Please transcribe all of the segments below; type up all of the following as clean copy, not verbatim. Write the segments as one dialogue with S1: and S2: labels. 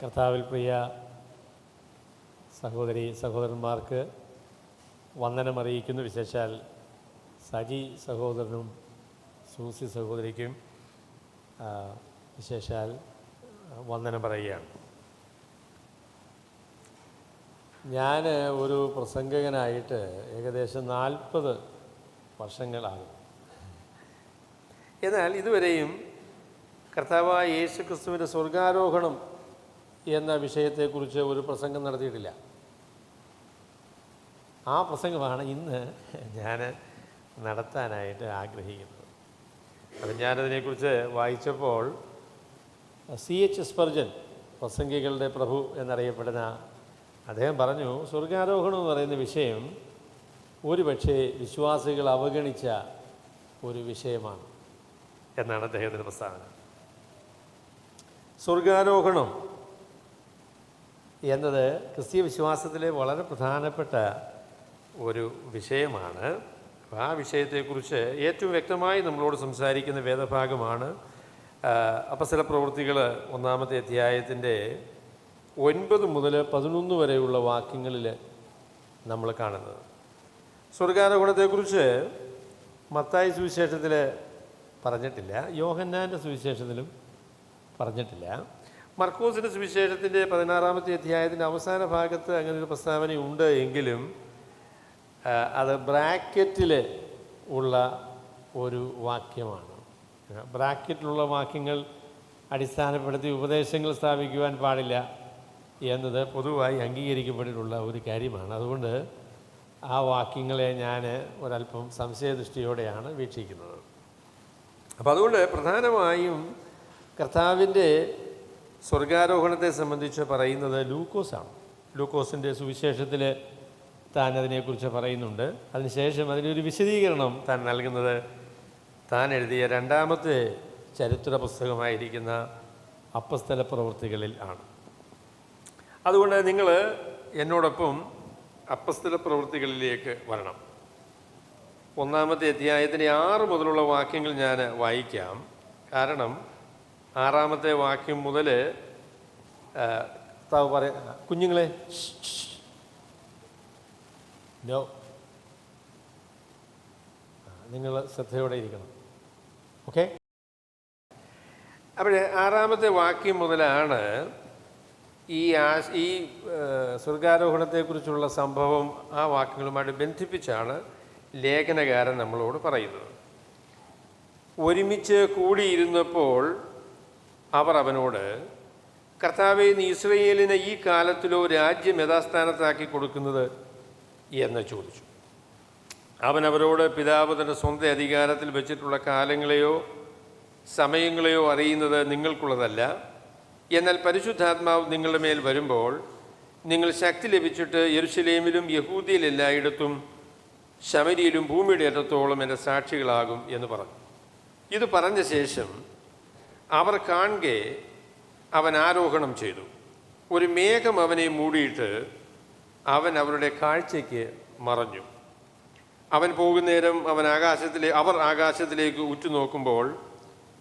S1: കർത്താവിൽ പ്രിയ സഹോദരി സഹോദരന്മാർക്ക് വന്ദനമറിയിക്കുന്നു. വിശേഷാൽ സജി സഹോദരനും സൂസി സഹോദരിക്കും വിശേഷാൽ വന്ദനം പറയുകയാണ്. ഞാൻ ഒരു പ്രസംഗകനായിട്ട് ഏകദേശം 40 വർഷങ്ങളാകും. എന്നാൽ ഇതുവരെയും കർത്താവായ യേശു ക്രിസ്തുവിൻ്റെ സ്വർഗാരോഹണം എന്ന വിഷയത്തെക്കുറിച്ച് ഒരു പ്രസംഗം നടത്തിയിട്ടില്ല. ആ പ്രസംഗമാണ് ഇന്ന് ഞാൻ നടത്താനായിട്ട് ആഗ്രഹിക്കുന്നത്. അപ്പം ഞാനതിനെക്കുറിച്ച് വായിച്ചപ്പോൾ C.H. സ്പർജൻ, പ്രസംഗികളുടെ പ്രഭു എന്നറിയപ്പെടുന്ന അദ്ദേഹം പറഞ്ഞു, സ്വർഗാരോഹണം എന്ന് പറയുന്ന വിഷയം ഒരുപക്ഷെ വിശ്വാസികൾ അവഗണിച്ച ഒരു വിഷയമാണ് എന്നാണ് അദ്ദേഹത്തിൻ്റെ പ്രസ്താവന. സ്വർഗാരോഹണം എന്നത് ക്രിസ്തീയ വിശ്വാസത്തിലെ വളരെ പ്രധാനപ്പെട്ട ഒരു വിഷയമാണ്. ആ വിഷയത്തെക്കുറിച്ച് ഏറ്റവും വ്യക്തമായി നമ്മളോട് സംസാരിക്കുന്ന വേദഭാഗമാണ് അപ്പോസ്തല പ്രവൃത്തികൾ 1-ാമത്തെ അധ്യായത്തിൻ്റെ 9 മുതൽ 11 വരെയുള്ള വാക്യങ്ങളിൽ നമ്മൾ കാണുന്നത്. സ്വർഗാരോഹണത്തെക്കുറിച്ച് മത്തായി സുവിശേഷത്തിൽ പറഞ്ഞിട്ടില്ല, യോഹന്നാൻ്റെ സുവിശേഷത്തിലും പറഞ്ഞിട്ടില്ല. മർക്കോസിൻ്റെ സുവിശേഷത്തിൻ്റെ 16-ാമത്തെ അധ്യായത്തിൻ്റെ അവസാന ഭാഗത്ത് അങ്ങനെ ഒരു പ്രസ്താവനയുണ്ട് എങ്കിലും അത് ബ്രാക്കറ്റിൽ ഉള്ള ഒരു വാക്യമാണ്. ബ്രാക്കറ്റിലുള്ള വാക്യങ്ങൾ അടിസ്ഥാനപ്പെടുത്തി ഉപദേശങ്ങൾ സ്ഥാപിക്കുവാൻ പാടില്ല എന്നത് പൊതുവായി അംഗീകരിക്കപ്പെട്ടിട്ടുള്ള ഒരു കാര്യമാണ്. അതുകൊണ്ട് ആ വാക്യങ്ങളെ ഞാൻ ഒരല്പം സംശയദൃഷ്ടിയോടെയാണ് വീക്ഷിക്കുന്നത്. അപ്പോൾ അതുകൊണ്ട് പ്രധാനമായും കർത്താവിൻ്റെ സ്വർഗാരോഹണത്തെ സംബന്ധിച്ച് പറയുന്നത് ലൂക്കോസാണ്. ലൂക്കോസിൻ്റെ സുവിശേഷത്തിൽ താൻ അതിനെക്കുറിച്ച് പറയുന്നുണ്ട്. അതിനുശേഷം അതിനൊരു വിശദീകരണം താൻ നൽകുന്നത് താൻ എഴുതിയ 2-ാമത്തെ ചരിത്ര പുസ്തകമായിരിക്കുന്ന അപ്പോസ്തല പ്രവൃത്തികളിൽ ആണ്. അതുകൊണ്ട് നിങ്ങൾ എന്നോടൊപ്പം അപ്പോസ്തല പ്രവൃത്തികളിലേക്ക് വരണം. 1-ാമത്തെ അധ്യായത്തിൻ്റെ 6 മുതലുള്ള വാക്യങ്ങൾ ഞാൻ വായിക്കാം. കാരണം 6-ാമത്തെ വാക്യം മുതൽ കുഞ്ഞുങ്ങളെ നോ, നിങ്ങൾ ശ്രദ്ധയോടെ ഇരിക്കണം. ഓക്കെ. അപ്പോൾ 6-ാമത്തെ വാക്യം മുതലാണ് ഈ സ്വർഗാരോഹണത്തെക്കുറിച്ചുള്ള സംഭവം ആ വാക്യങ്ങളുമായിട്ട് ബന്ധിപ്പിച്ചാണ് ലേഖനകാരൻ നമ്മളോട് പറയുന്നത്. ഒരുമിച്ച് കൂടിയിരുന്നപ്പോൾ അവർ അവനോട്, കർത്താവേ, നീ ഇസ്രയേലിനെ ഈ കാലത്തിലോ രാജ്യം യഥാസ്ഥാനത്താക്കി കൊടുക്കുന്നത് എന്ന് ചോദിച്ചു. അവൻ അവരോട്, പിതാവ് തൻ്റെ സ്വന്തം അധികാരത്തിൽ വെച്ചിട്ടുള്ള കാലങ്ങളെയോ സമയങ്ങളെയോ അറിയുന്നത് നിങ്ങൾക്കുള്ളതല്ല. എന്നാൽ പരിശുദ്ധാത്മാവ് നിങ്ങളുടെ മേൽ വരുമ്പോൾ നിങ്ങൾ ശക്തി ലഭിച്ചിട്ട് യെരുശലേമിലും യഹൂദിയിൽ എല്ലായിടത്തും ശമരിയിലും ഭൂമിയുടെ അറ്റത്തോളം എൻ്റെ സാക്ഷികളാകും എന്ന് പറഞ്ഞു. ഇത് പറഞ്ഞ ശേഷം അവർ കാണെ അവൻ ആരോഹണം ചെയ്തു. ഒരു മേഘം അവനെ മൂടിയിട്ട് അവൻ അവരുടെ കാഴ്ചയ്ക്ക് മറഞ്ഞു. അവൻ പോകുന്നേരം അവർ ആകാശത്തിലേക്ക് ഉറ്റുനോക്കുമ്പോൾ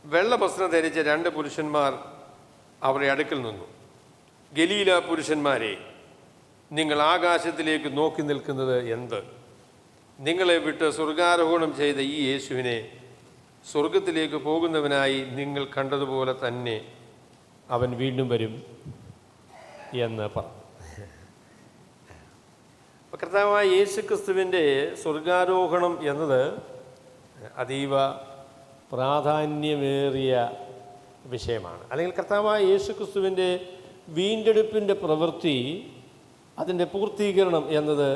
S1: വെള്ളവസ്ത്രം ധരിച്ച 2 പുരുഷന്മാർ അവരുടെ അടുക്കൽ നിന്നു. ഗലീല പുരുഷന്മാരെ, നിങ്ങൾ ആകാശത്തിലേക്ക് നോക്കി നിൽക്കുന്നത് എന്ത്? നിങ്ങളെ വിട്ട് സ്വർഗാരോഹണം ചെയ്ത ഈ യേശുവിനെ സ്വർഗത്തിലേക്ക് പോകുന്നവനായി നിങ്ങൾ കണ്ടതുപോലെ തന്നെ അവൻ വീണ്ടും വരും എന്ന് പറഞ്ഞു. കർത്താവായ യേശു ക്രിസ്തുവിൻ്റെ സ്വർഗാരോഹണം എന്നത് അതീവ പ്രാധാന്യമേറിയ വിഷയമാണ്. അല്ലെങ്കിൽ കർത്താവായ യേശു ക്രിസ്തുവിൻ്റെ വീണ്ടെടുപ്പിൻ്റെ പ്രവൃത്തി, അതിൻ്റെ പൂർത്തീകരണം എന്നത്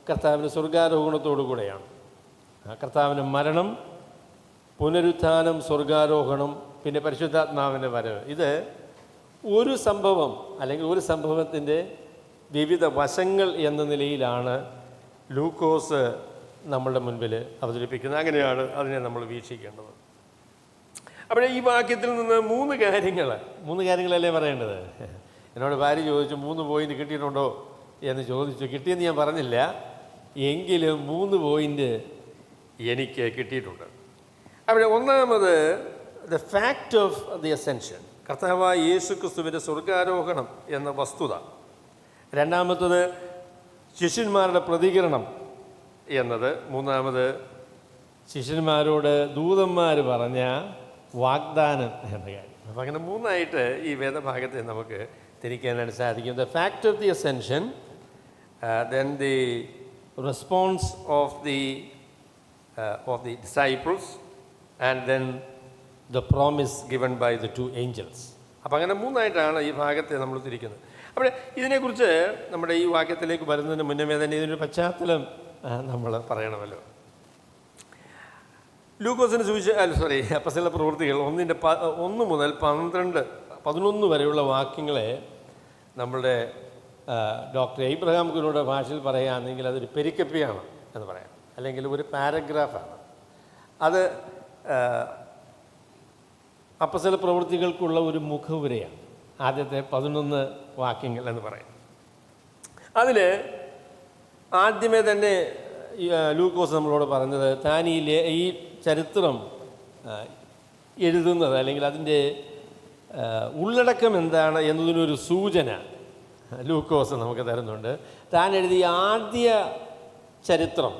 S1: കർത്താവിൻ്റെ സ്വർഗാരോഹണത്തോടു കൂടെയാണ്. കർത്താവിൻ്റെ മരണം, പുനരുത്ഥാനം, സ്വർഗാരോഹണം, പിന്നെ പരിശുദ്ധാത്മാവിൻ്റെ വരവ്, ഇത് ഒരു സംഭവം അല്ലെങ്കിൽ ഒരു സംഭവത്തിൻ്റെ വിവിധ വശങ്ങൾ എന്ന നിലയിലാണ് ലൂക്കോസ് നമ്മളുടെ മുൻപിൽ അവതരിപ്പിക്കുന്നത്. അങ്ങനെയാണ് അതിനെ നമ്മൾ വീക്ഷിക്കേണ്ടത്. അപ്പോൾ ഈ വാക്യത്തിൽ നിന്ന് 3 കാര്യങ്ങളല്ലേ പറയേണ്ടത്. എന്നോട് ഭാര്യ ചോദിച്ചു 3 പോയിൻ്റ് കിട്ടിയിട്ടുണ്ടോ എന്ന് ചോദിച്ചു. കിട്ടിയെന്ന് ഞാൻ പറഞ്ഞില്ല, എങ്കിലും 3 പോയിൻ്റ് എനിക്ക് കിട്ടിയിട്ടുണ്ട്. അവിടെ ഒന്നാമത് the fact of the ascension, കർത്താവായ യേശു ക്രിസ്തുവിൻ്റെ സ്വർഗാരോഹണം എന്ന വസ്തുത. രണ്ടാമത്തത് ശിഷ്യന്മാരുടെ പ്രതികരണം എന്നത്. മൂന്നാമത് ശിഷ്യന്മാരോട് ദൂതന്മാർ പറഞ്ഞ വാഗ്ദാനം എന്ന കാര്യം. അപ്പം അങ്ങനെ മൂന്നായിട്ട് ഈ വേദഭാഗത്തെ നമുക്ക് തിരിക്കാനായിട്ട് സാധിക്കും. The fact of the ascension, then the response of the disciples, and then the promise given by the 2 angels. അപ്പം അങ്ങനെ മൂന്നായിട്ടാണ് ഈ ഭാഗത്തെ നമ്മൾ തിരിക്കുന്നത്. അപ്പോൾ ഇതിനെക്കുറിച്ച് നമ്മുടെ ഈ വാക്യത്തിലേക്ക് വരുന്നതിന് മുന്നമേ തന്നെ ഇതിനൊരു പശ്ചാത്തലം നമ്മൾ പറയണമല്ലോ. ലൂക്കോസിന് അപ്പസ്തല പ്രവൃത്തികൾ 1 മുതൽ 11 വരെയുള്ള വാക്യങ്ങളെ നമ്മളുടെ ഡോക്ടർ എബ്രഹാം കുരുയുടെ ഭാഷയിൽ പറയുകയാണെങ്കിൽ അതൊരു പെരിക്കപ്പിയാണ് എന്ന് പറയാം, അല്ലെങ്കിൽ ഒരു പാരഗ്രാഫാണ്. അത് അപ്പസ്തല പ്രവൃത്തികൾക്കുള്ള ഒരു മുഖവുരയാണ്. ആദ്യത്തെ 11 വാക്യങ്ങൾ എന്ന് പറയും. അതിൽ ആദ്യമേ തന്നെ ലൂക്കോസ് നമ്മളോട് പറഞ്ഞത് താൻ ഈ ചരിത്രം എഴുതുന്നത്, അല്ലെങ്കിൽ അതിൻ്റെ ഉള്ളടക്കം എന്താണ് എന്നതിനൊരു സൂചന ലൂക്കോസ് നമുക്ക് തരുന്നുണ്ട്. താൻ എഴുതിയ ആദ്യ ചരിത്രം,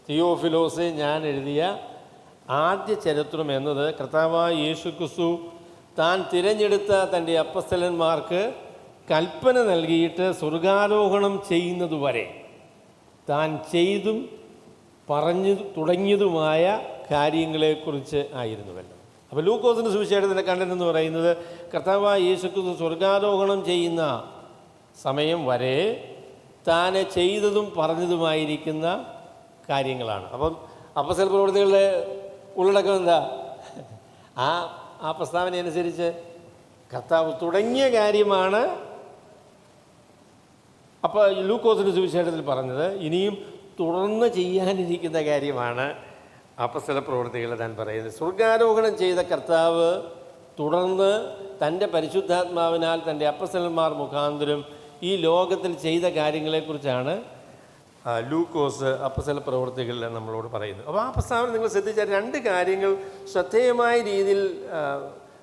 S1: തിയോഫിലോസ് ഞാൻ എഴുതിയ ആദ്യ ചരിത്രം എന്നത് കർത്താവായ യേശു ക്രിസ്തു താൻ തിരഞ്ഞെടുത്ത തൻ്റെ അപ്പസ്തലന്മാർക്ക് കൽപ്പന നൽകിയിട്ട് സ്വർഗാരോഹണം ചെയ്യുന്നതുവരെ താൻ ചെയ്തും പറഞ്ഞു തുടങ്ങിയതുമായ കാര്യങ്ങളെക്കുറിച്ച് ആയിരുന്നുവല്ലോ. അപ്പോൾ ലൂക്കോസിൻ്റെ സുവിശേഷത്തിൻ്റെ കണ്ടന്റ് എന്ന് പറയുന്നത് കർത്താവായ യേശു ക്രിസ്തു സ്വർഗാരോഹണം ചെയ്യുന്ന സമയം വരെ താൻ ചെയ്തതും പറഞ്ഞതുമായിരിക്കുന്ന കാര്യങ്ങളാണ്. അപ്പം അപ്പസ്തല പ്രവൃത്തികളുടെ ഉള്ളടക്കം എന്താ? ആ പ്രസ്താവന അനുസരിച്ച് കർത്താവ് തുടങ്ങിയ കാര്യമാണ് അപ്പോൾ ലൂക്കോസിൻ്റെ സുവിശേഷത്തിൽ പറഞ്ഞത്. ഇനിയും തുടർന്ന് ചെയ്യാനിരിക്കുന്ന കാര്യമാണ് അപ്പസ്തല പ്രവൃത്തികൾ താൻ പറയുന്നത്. സ്വർഗാരോഹണം ചെയ്ത കർത്താവ് തുടർന്ന് തൻ്റെ പരിശുദ്ധാത്മാവിനാൽ തൻ്റെ അപ്പസ്തലന്മാർ മുഖാന്തരം ഈ ലോകത്തിൽ ചെയ്ത കാര്യങ്ങളെക്കുറിച്ചാണ് ലൂക്കോസ് അപ്പസ്തല പ്രവൃത്തികളിൽ നമ്മളോട് പറയുന്നത്. അപ്പോൾ ആ പ്രസ്താവന നിങ്ങൾ ശ്രദ്ധിച്ചാൽ 2 കാര്യങ്ങൾ ശ്രദ്ധേയമായ രീതിയിൽ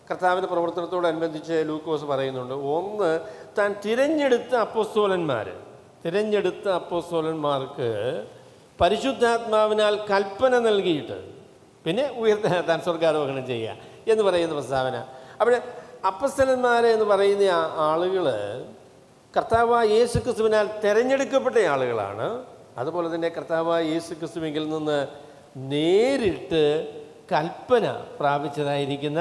S1: കർത്താവിൻ്റെ പ്രവർത്തനത്തോടനുബന്ധിച്ച് ലൂക്കോസ് പറയുന്നുണ്ട്. ഒന്ന്, താൻ തിരഞ്ഞെടുത്ത അപ്പോസ്തലന്മാർക്ക് പരിശുദ്ധാത്മാവിനാൽ കൽപ്പന നൽകിയിട്ട് പിന്നെ താൻ സ്വർഗാരോഹണം ചെയ്യുക എന്ന് പറയുന്ന പ്രസ്താവന. അപ്പോൾ അപ്പസ്തലന്മാരെ എന്ന് പറയുന്ന ആളുകൾ കർത്താവായ യേശു ക്രിസ്തുവിനാൽ തിരഞ്ഞെടുക്കപ്പെട്ട ആളുകളാണ്. അതുപോലെ തന്നെ കർത്താവായ യേശു ക്രിസ്തുവിൽ നിന്ന് നേരിട്ട് കൽപ്പന പ്രാപിച്ചതായിരിക്കുന്ന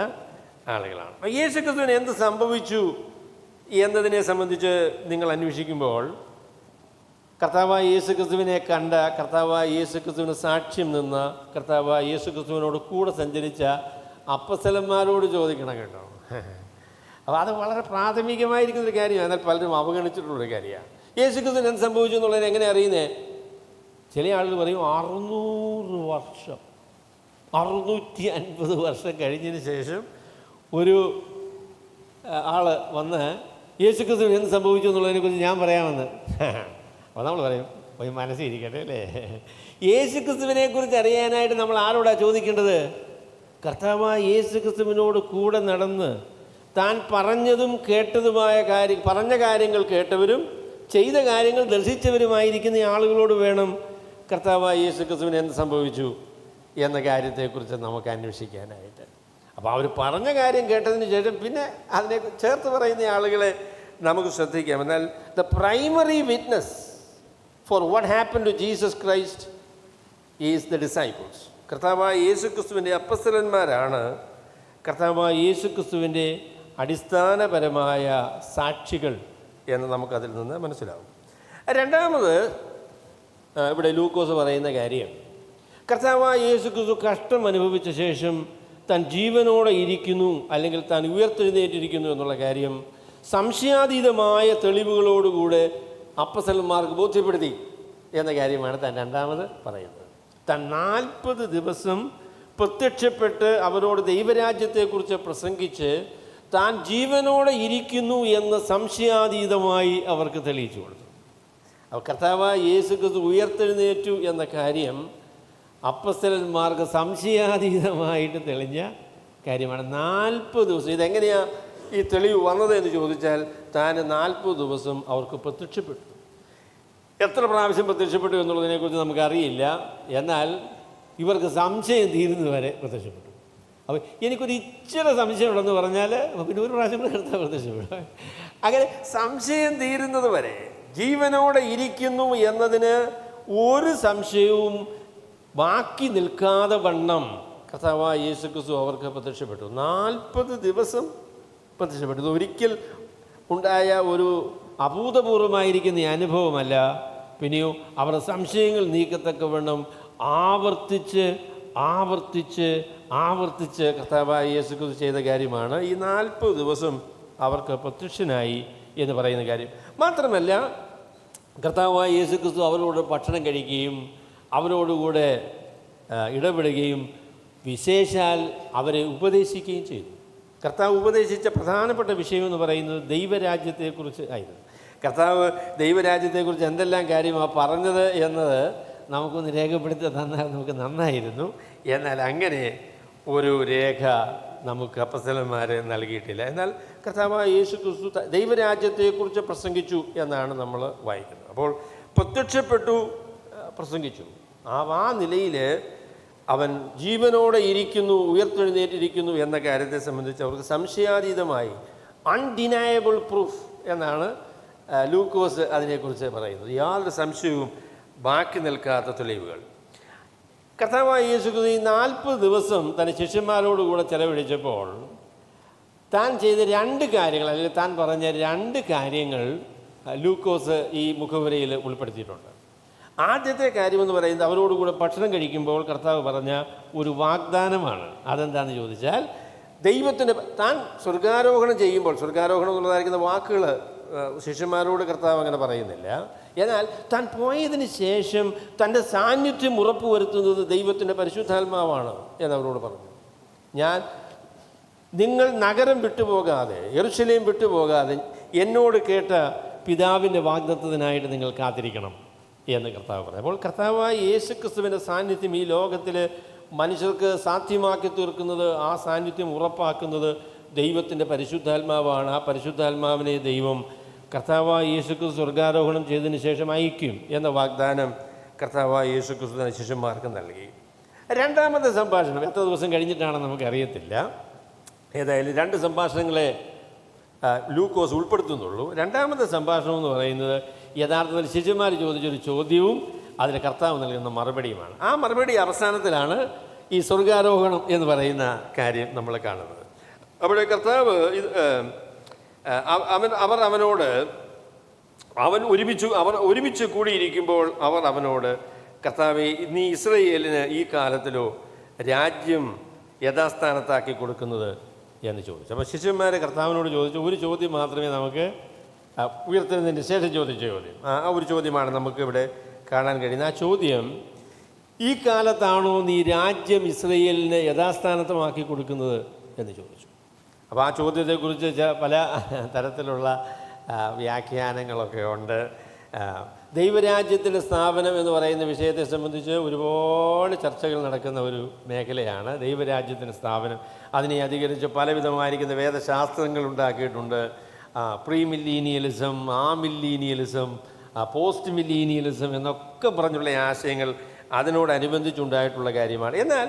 S1: ആളുകളാണ്. അപ്പോൾ യേശു ക്രിസ്തുവിന് എന്ത് സംഭവിച്ചു എന്നതിനെ സംബന്ധിച്ച് നിങ്ങൾ അന്വേഷിക്കുമ്പോൾ കർത്താവായ യേശു ക്രിസ്തുവിനെ കണ്ട, കർത്താവായ യേശു ക്രിസ്തുവിന് സാക്ഷ്യം നിന്ന, കർത്താവായ യേശു ക്രിസ്തുവിനോട് കൂടെ സഞ്ചരിച്ച അപ്പസ്തലന്മാരോട് ചോദിക്കണം കേട്ടോ. അപ്പോൾ അത് വളരെ പ്രാഥമികമായിരിക്കുന്നൊരു കാര്യമാണ്, എന്നാൽ പലരും അവഗണിച്ചിട്ടുള്ളൊരു കാര്യമാണ്. യേശു ക്രിസ്തുവിന് എന്ത് സംഭവിച്ചു എന്നുള്ളതിന് എങ്ങനെ അറിയുന്നേ? ചില ആളുകൾ പറയും 600 വർഷം 650 വർഷം കഴിഞ്ഞതിന് ശേഷം ഒരു ആൾ വന്ന് യേശു ക്രിസ്തുവിന് എന്ത് സംഭവിച്ചു എന്നുള്ളതിനെക്കുറിച്ച് ഞാൻ പറയാമെന്ന്. അപ്പോൾ നമ്മൾ പറയും പോയി മനസ്സിരിക്കട്ടെ അല്ലേ. യേശു ക്രിസ്തുവിനെക്കുറിച്ച് അറിയാനായിട്ട് നമ്മൾ ആരോടാണ് ചോദിക്കേണ്ടത്? കർത്താവായ യേശു ക്രിസ്തുവിനോട് കൂടെ നടന്ന് താൻ പറഞ്ഞതും കേട്ടതുമായ പറഞ്ഞ കാര്യങ്ങൾ കേട്ടവരും ചെയ്ത കാര്യങ്ങൾ ദർശിച്ചവരുമായിരിക്കുന്ന ആളുകളോട് വേണം കർത്താവായ യേശു ക്രിസ്തുവിന് എന്ത് സംഭവിച്ചു എന്ന കാര്യത്തെക്കുറിച്ച് നമുക്ക് അന്വേഷിക്കാനായിട്ട്. അപ്പോൾ അവർ പറഞ്ഞ കാര്യം കേട്ടതിന് ശേഷം പിന്നെ അതിനെ ചേർത്ത് പറയുന്ന ആളുകളെ നമുക്ക് ശ്രദ്ധിക്കാം. എന്നാൽ the primary witness for what happen to Jesus Christ is the disciples. കർത്താവായ യേശു ക്രിസ്തുവിൻ്റെ അപ്പസ്തലന്മാരാണ് കർത്താവായ യേശു ക്രിസ്തുവിൻ്റെ അടിസ്ഥാനപരമായ സാക്ഷികൾ എന്ന് നമുക്കതിൽ നിന്ന് മനസ്സിലാവും. രണ്ടാമത് ഇവിടെ ലൂക്കോസ് പറയുന്ന കാര്യം, കർത്താവായ യേശു ക്രിസ്തു കഷ്ടം അനുഭവിച്ച ശേഷം താൻ ജീവനോടെ ഇരിക്കുന്നു അല്ലെങ്കിൽ താൻ ഉയർത്തെഴുന്നേറ്റിരിക്കുന്നു എന്നുള്ള കാര്യം സംശയാതീതമായ തെളിവുകളോടുകൂടെ അപ്പസ്തലന്മാർക്ക് ബോധ്യപ്പെടുത്തി എന്ന കാര്യമാണ് താൻ രണ്ടാമത് പറയുന്നത്. താൻ 40 ദിവസം പ്രത്യക്ഷപ്പെട്ട് അവരോട് ദൈവരാജ്യത്തെക്കുറിച്ച് പ്രസംഗിച്ച് താൻ ജീവനോടെ ഇരിക്കുന്നു എന്ന് സംശയാതീതമായി അവർക്ക് തെളിയിച്ചു കൊടുത്തു. അപ്പോൾ കർത്താവായ യേശു ക്രിസ്തു ഉയർത്തെഴുന്നേറ്റു എന്ന കാര്യം അപ്പസ്തലന്മാർക്ക് സംശയാതീതമായിട്ട് തെളിഞ്ഞ കാര്യമാണ്. 40 ദിവസം. ഇതെങ്ങനെയാണ് ഈ തെളിവ് വന്നത് എന്ന് ചോദിച്ചാൽ, താൻ 40 ദിവസം അവർക്ക് പ്രത്യക്ഷപ്പെട്ടു. എത്ര പ്രാവശ്യം പ്രത്യക്ഷപ്പെട്ടു എന്നുള്ളതിനെക്കുറിച്ച് നമുക്കറിയില്ല. എന്നാൽ ഇവർക്ക് സംശയം തീരുന്നതുവരെ പ്രത്യക്ഷപ്പെട്ടു. അപ്പോൾ എനിക്കൊരു ഇച്ചിരി സംശയമുണ്ടെന്ന് പറഞ്ഞാൽ പിന്നെ ഒരു പ്രാവശ്യം കർത്താവ് പ്രത്യക്ഷപ്പെടും. അങ്ങനെ സംശയം തീരുന്നത് വരെ ജീവനോടെ ഇരിക്കുന്നു എന്നതിന് ഒരു സംശയവും ബാക്കി നിൽക്കാതെ വണ്ണം കർത്താവായ യേശുക്രിസ്തു അവർക്ക് പ്രത്യക്ഷപ്പെട്ടു. 40 ദിവസം പ്രത്യക്ഷപ്പെട്ടു. ഒരിക്കൽ ഉണ്ടായ ഒരു അഭൂതപൂർവമായിരിക്കുന്ന അനുഭവമല്ല. പിന്നെയോ അവരുടെ സംശയങ്ങൾ നീക്കത്തക്കവണ്ണം ആവർത്തിച്ച് ആവർത്തിച്ച് ആവർത്തിച്ച് കർത്താവായ യേശുക്രിസ്തു ചെയ്ത കാര്യമാണ് ഈ 40 ദിവസം അവർക്ക് പ്രത്യക്ഷനായി എന്ന് പറയുന്ന കാര്യം. മാത്രമല്ല, കർത്താവായ യേശുക്രിസ്തു അവരോട് ഭക്ഷണം കഴിക്കുകയും അവരോടുകൂടെ ഇടപെടുകയും വിശേഷാൽ അവരെ ഉപദേശിക്കുകയും ചെയ്തു. കർത്താവ് ഉപദേശിച്ച പ്രധാനപ്പെട്ട വിഷയമെന്ന് പറയുന്നത് ദൈവരാജ്യത്തെക്കുറിച്ച് ആയിരുന്നു. കർത്താവ് ദൈവരാജ്യത്തെക്കുറിച്ച് എന്തെല്ലാം കാര്യമാണ് പറഞ്ഞത് എന്നത് നമുക്കൊന്ന് രേഖപ്പെടുത്തി തന്നാൽ നമുക്ക് നന്നായിരുന്നു. എന്നാൽ അങ്ങനെ ഒരു രേഖ നമുക്ക് അപ്പോസ്തലന്മാരെ നൽകിയിട്ടില്ല. എന്നാൽ കർത്താവായ യേശുക്രിസ്തു ദൈവരാജ്യത്തെക്കുറിച്ച് പ്രസംഗിച്ചു എന്നാണ് നമ്മൾ വായിക്കുന്നത്. അപ്പോൾ പ്രത്യക്ഷപ്പെട്ടു, പ്രസംഗിച്ചു. ആ നിലയിൽ അവൻ ജീവനോടെ ഇരിക്കുന്നു, ഉയർത്തെഴുന്നേറ്റിരിക്കുന്നു എന്ന കാര്യത്തെ സംബന്ധിച്ച് അവർക്ക് സംശയാതീതമായി അൺഡിനയബിൾ പ്രൂഫ് എന്നാണ് ലൂക്കോസ് അതിനെക്കുറിച്ച് പറയുന്നത്. യാതൊരു സംശയവും ബാക്കി നിൽക്കാത്ത തെളിവുകൾ. കർത്താവായ യേശുക്രിസ്തു 40 ദിവസം തൻ്റെ ശിഷ്യന്മാരോടുകൂടെ ചെലവഴിച്ചപ്പോൾ താൻ ചെയ്ത 2 കാര്യങ്ങൾ, അല്ലെങ്കിൽ താൻ പറഞ്ഞ 2 കാര്യങ്ങൾ ലൂക്കോസ് ഈ മുഖവുരയിൽ ഉൾപ്പെടുത്തിയിട്ടുണ്ട്. ആദ്യത്തെ കാര്യമെന്ന് പറയുന്നത് അവരോടുകൂടെ ഭക്ഷണം കഴിക്കുമ്പോൾ കർത്താവ് പറഞ്ഞ ഒരു വാഗ്ദാനമാണ്. അതെന്താണെന്ന് ചോദിച്ചാൽ, ദൈവത്തിൻ്റെ താൻ സ്വർഗാരോഹണം ചെയ്യുമ്പോൾ, സ്വർഗാരോഹണം എന്നുള്ളതായിരിക്കുന്ന വാക്കുകൾ ശിഷ്യന്മാരോട് കർത്താവ് അങ്ങനെ പറയുന്നില്ല. എന്നാൽ താൻ പോയതിന് ശേഷം തൻ്റെ സാന്നിധ്യം ഉറപ്പുവരുത്തുന്നത് ദൈവത്തിൻ്റെ പരിശുദ്ധാത്മാവാണ് എന്നവരോട് പറഞ്ഞു. നിങ്ങൾ നഗരം വിട്ടുപോകാതെ, യെരൂശലേം വിട്ടുപോകാതെ എന്നോട് കേട്ട പിതാവിൻ്റെ വാഗ്ദത്തത്തിനായിട്ട് നിങ്ങൾ കാത്തിരിക്കണം എന്ന് കർത്താവ് പറഞ്ഞു. അപ്പോൾ കർത്താവായ യേശുക്രിസ്തുവിൻ്റെ സാന്നിധ്യം ഈ ലോകത്തിൽ മനുഷ്യർക്ക് സാധ്യമാക്കി തീർക്കുന്നത്, ആ സാന്നിധ്യം ഉറപ്പാക്കുന്നത് ദൈവത്തിൻ്റെ പരിശുദ്ധാത്മാവാണ്. ആ പരിശുദ്ധാത്മാവിനെ ദൈവം കർത്താവായ യേശുക്രിസ്തു സ്വർഗാരോഹണം ചെയ്തതിന് ശേഷം അയക്കും എന്ന വാഗ്ദാനം കർത്താവായ യേശുക്രിസ്തു തന്റെ ശിഷ്യന്മാർക്ക് നൽകി. രണ്ടാമത്തെ സംഭാഷണം എത്ര ദിവസം കഴിഞ്ഞിട്ടാണെന്ന് നമുക്കറിയത്തില്ല. ഏതായാലും 2 സംഭാഷണങ്ങളെ ലൂക്കോസ് ഉൾപ്പെടുത്തുന്നുള്ളൂ. രണ്ടാമത്തെ സംഭാഷണം എന്ന് പറയുന്നത് യഥാർത്ഥത്തിൽ ശിഷ്യന്മാർ ചോദിച്ചൊരു ചോദ്യവും അതിന് കർത്താവ് നൽകുന്ന മറുപടിയുമാണ്. ആ മറുപടി അവസാനത്തിലാണ് ഈ സ്വർഗാരോഹണം എന്ന് പറയുന്ന കാര്യം നമ്മൾ കാണുന്നത്. അവിടെ കർത്താവ് അവർ ഒരുമിച്ച് കൂടിയിരിക്കുമ്പോൾ അവർ അവനോട്, കർത്താവേ, നീ ഇസ്രായേലിന് ഈ കാലത്തിലോ രാജ്യം യഥാസ്ഥാനത്താക്കി കൊടുക്കുന്നത് എന്ന് ചോദിച്ചു. അപ്പോൾ ശിഷ്യന്മാരെ കർത്താവിനോട് ചോദിച്ചു ഒരു ചോദ്യം മാത്രമേ നമുക്ക് ഉയർത്തുന്നതിന് ശേഷം ചോദിച്ച ചോദ്യം, ആ ഒരു ചോദ്യമാണ് നമുക്ക് ഇവിടെ കാണാൻ കഴിയുന്നത്. ആ ചോദ്യം, ഈ കാലത്താണോ നീ രാജ്യം ഇസ്രായേലിന് യഥാസ്ഥാനത്തമാക്കി കൊടുക്കുന്നത് എന്ന് ചോദിച്ചു. അപ്പോൾ ആ ചോദ്യത്തെക്കുറിച്ച് പല തരത്തിലുള്ള വ്യാഖ്യാനങ്ങളൊക്കെ ഉണ്ട്. ദൈവരാജ്യത്തിൻ്റെ സ്ഥാപനം എന്ന് പറയുന്ന വിഷയത്തെ സംബന്ധിച്ച് ഒരുപാട് ചർച്ചകൾ നടക്കുന്ന ഒരു മേഖലയാണ് ദൈവരാജ്യത്തിൻ്റെ സ്ഥാപനം. അതിനെ അധികരിച്ച് പലവിധമായിരിക്കുന്ന വേദശാസ്ത്രങ്ങൾ ഉണ്ടാക്കിയിട്ടുണ്ട്. പ്രീ മില്ലീനിയലിസം, മില്ലീനിയലിസം, പോസ്റ്റ് മില്ലീനിയലിസം എന്നൊക്കെ പറഞ്ഞുള്ള ആശയങ്ങൾ അതിനോടനുബന്ധിച്ചുണ്ടായിട്ടുള്ള കാര്യമാണ്. എന്നാൽ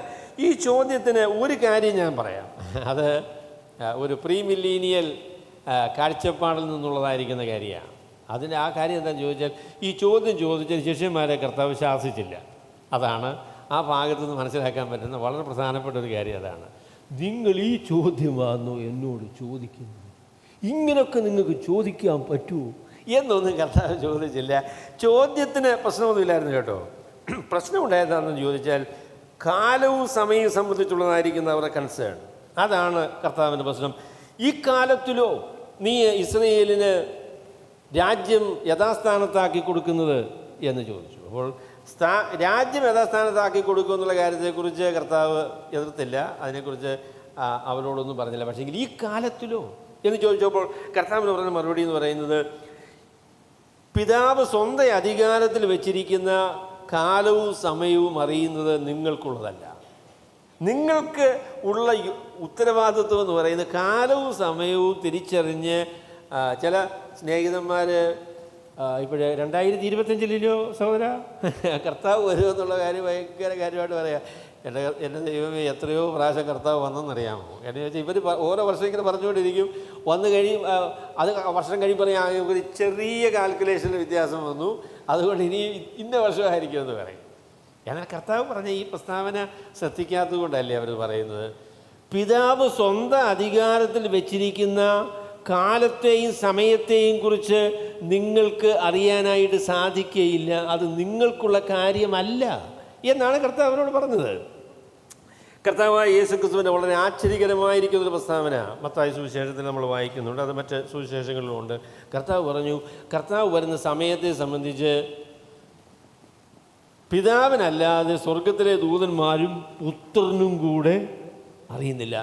S1: ഈ ചോദ്യത്തിന് ഒരു കാര്യം ഞാൻ പറയാം. അത് ഒരു പ്രീ മില്ലീനിയൽ കാഴ്ചപ്പാടിൽ നിന്നുള്ളതായിരിക്കുന്ന കാര്യമാണ്. അതിൻ്റെ ആ കാര്യം എന്താണെന്ന് ചോദിച്ചാൽ, ഈ ചോദ്യം ചോദിച്ച ശിഷ്യന്മാരെ കർത്താവ് ശാസിച്ചില്ല. അതാണ് ആ ഭാഗത്തു നിന്ന് മനസ്സിലാക്കാൻ പറ്റുന്ന വളരെ പ്രധാനപ്പെട്ട ഒരു കാര്യം. അതാണ്, നിങ്ങൾ ഈ ചോദ്യമാണോ എന്നോട് ചോദിക്കുന്നത്? ഇങ്ങനെയൊക്കെ നിങ്ങൾക്ക് ചോദിക്കാൻ പറ്റുമോ എന്നൊന്നും കർത്താവ് ചോദിച്ചില്ല. ചോദ്യത്തിന് പ്രശ്നമൊന്നുമില്ലായിരുന്നു കേട്ടോ. പ്രശ്നം ഉണ്ടായതാണെന്ന് ചോദിച്ചാൽ കാലവും സമയവും സംബന്ധിച്ചുള്ളതായിരിക്കുന്ന അവരുടെ കൺസേൺ. അതാണ് കർത്താവിൻ്റെ പ്രശ്നം. ഈ കാലത്തിലോ നീ ഇസ്രായേലിന് രാജ്യം യഥാസ്ഥാനത്താക്കി കൊടുക്കുന്നത് എന്ന് ചോദിച്ചു. അപ്പോൾ രാജ്യം യഥാസ്ഥാനത്താക്കി കൊടുക്കുക എന്നുള്ള കാര്യത്തെക്കുറിച്ച് കർത്താവ് എതിർത്തില്ല. അതിനെക്കുറിച്ച് അവരോടൊന്നും പറഞ്ഞില്ല. പക്ഷേ ഈ കാലത്തിലോ എന്ന് ചോദിച്ചപ്പോൾ കർത്താവിന് പറഞ്ഞ മറുപടി എന്ന് പറയുന്നത്, പിതാവ് സ്വന്തം അധികാരത്തിൽ വെച്ചിരിക്കുന്ന കാലവും സമയവും അറിയുന്നത് നിങ്ങൾക്കുള്ളതല്ല. നിങ്ങൾക്ക് ഉള്ള ഉത്തരവാദിത്വം എന്ന് പറയുന്നത് കാലവും സമയവും തിരിച്ചറിഞ്ഞ് ചില സ്നേഹിതന്മാർ ഇപ്പോഴേ 2025 സഹോദര കർത്താവ് വരുമെന്നുള്ള കാര്യം ഭയങ്കര കാര്യമായിട്ട് പറയാം. എൻ്റെ ദൈവമേ എത്രയോ പ്രാവശ്യം കർത്താവ് വന്നെന്നറിയാമോ? എന്ന് വെച്ചാൽ ഇവർ ഓരോ വർഷം ഇങ്ങനെ പറഞ്ഞുകൊണ്ടിരിക്കും. വന്നു കഴിയും, അത് വർഷം കഴിയുമ്പോൾ പറയാം ഒരു ചെറിയ കാൽക്കുലേഷനിൽ വ്യത്യാസം വന്നു, അതുകൊണ്ട് ഇനി ഇന്ന വർഷമായിരിക്കുമെന്ന് പറയും. എന്നാൽ കർത്താവ് പറഞ്ഞ ഈ പ്രസ്താവന ശ്രദ്ധിക്കാത്തത് കൊണ്ടല്ലേ അവർ പറയുന്നത്. പിതാവ് സ്വന്തം അധികാരത്തിൽ വെച്ചിരിക്കുന്ന കാലത്തെയും സമയത്തെയും കുറിച്ച് നിങ്ങൾക്ക് അറിയാനായിട്ട് സാധിക്കുകയില്ല, അത് നിങ്ങൾക്കുള്ള കാര്യമല്ല എന്നാണ് കർത്താവിനോട് പറഞ്ഞത്. കർത്താവായ യേശുക്രിസ്തുവിൻ്റെ വളരെ ആശ്ചര്യകരമായിരിക്കുന്നൊരു പ്രസ്താവന മത്തായി സുവിശേഷത്തിൽ നമ്മൾ വായിക്കുന്നുണ്ട്, അത് മറ്റ് സുവിശേഷങ്ങളിലുമുണ്ട്. കർത്താവ് പറഞ്ഞു, കർത്താവ് വരുന്ന സമയത്തെ സംബന്ധിച്ച് പിതാവിനല്ലാതെ സ്വർഗത്തിലെ ദൂതന്മാരും പുത്രനും കൂടെ അറിയുന്നില്ല.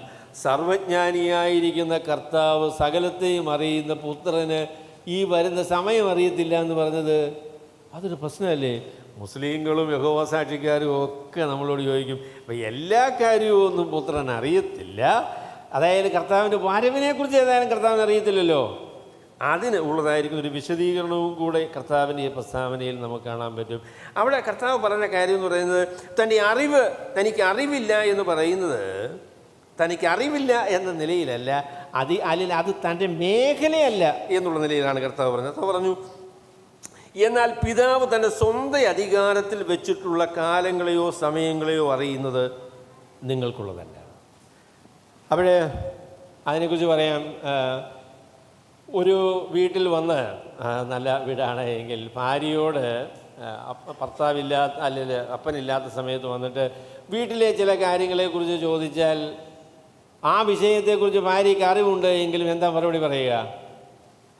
S1: സർവജ്ഞാനിയായിരിക്കുന്ന കർത്താവ് സകലത്തെയും അറിയുന്ന പുത്രന് ഈ വരുന്ന സമയം അറിയത്തില്ല എന്ന് പറഞ്ഞത് അതൊരു പ്രശ്നമല്ലേ? മുസ്ലിങ്ങളും യഹോവ സാക്ഷിക്കാരും ഒക്കെ നമ്മളോട് ചോദിക്കും, അപ്പം എല്ലാ കാര്യവും ഒന്നും പുത്രൻ അറിയത്തില്ല, അതായത് കർത്താവിൻ്റെ വരവിനെക്കുറിച്ച് ഏതായാലും കർത്താവിന് അറിയത്തില്ലല്ലോ. അതിന് ഉള്ളതായിരിക്കുന്ന ഒരു വിശദീകരണവും കൂടെ കർത്താവിൻ്റെ ഈ പ്രസ്താവനയിൽ നമുക്ക് കാണാൻ പറ്റും. അവിടെ കർത്താവ് പറഞ്ഞ കാര്യം എന്ന് പറയുന്നത് തനിക്ക് അറിവില്ല എന്ന് പറയുന്നത് തനിക്ക് അറിവില്ല എന്ന നിലയിലല്ല, അല്ലെങ്കിൽ അത് തൻ്റെ മേഖലയല്ല എന്നുള്ള നിലയിലാണ് കർത്താവ് പറഞ്ഞത്. അത് പറഞ്ഞു, എന്നാൽ പിതാവ് തൻ്റെ സ്വന്തം അധികാരത്തിൽ വെച്ചിട്ടുള്ള കാലങ്ങളെയോ സമയങ്ങളെയോ അറിയുന്നത് നിങ്ങൾക്കുള്ളതല്ല. അവിടെ അതിനെക്കുറിച്ച് പറയാം. ഒരു വീട്ടിൽ വന്ന് നല്ല വീടാണ് എങ്കിൽ ഭാര്യയോട് ഭർത്താവില്ലാത്ത അല്ലെങ്കിൽ അപ്പനില്ലാത്ത സമയത്ത് വന്നിട്ട് വീട്ടിലെ ചില കാര്യങ്ങളെക്കുറിച്ച് ചോദിച്ചാൽ ആ വിഷയത്തെക്കുറിച്ച് ഭാര്യയ്ക്ക് അറിവുണ്ട് എങ്കിലും എന്താ മറുപടി പറയുക?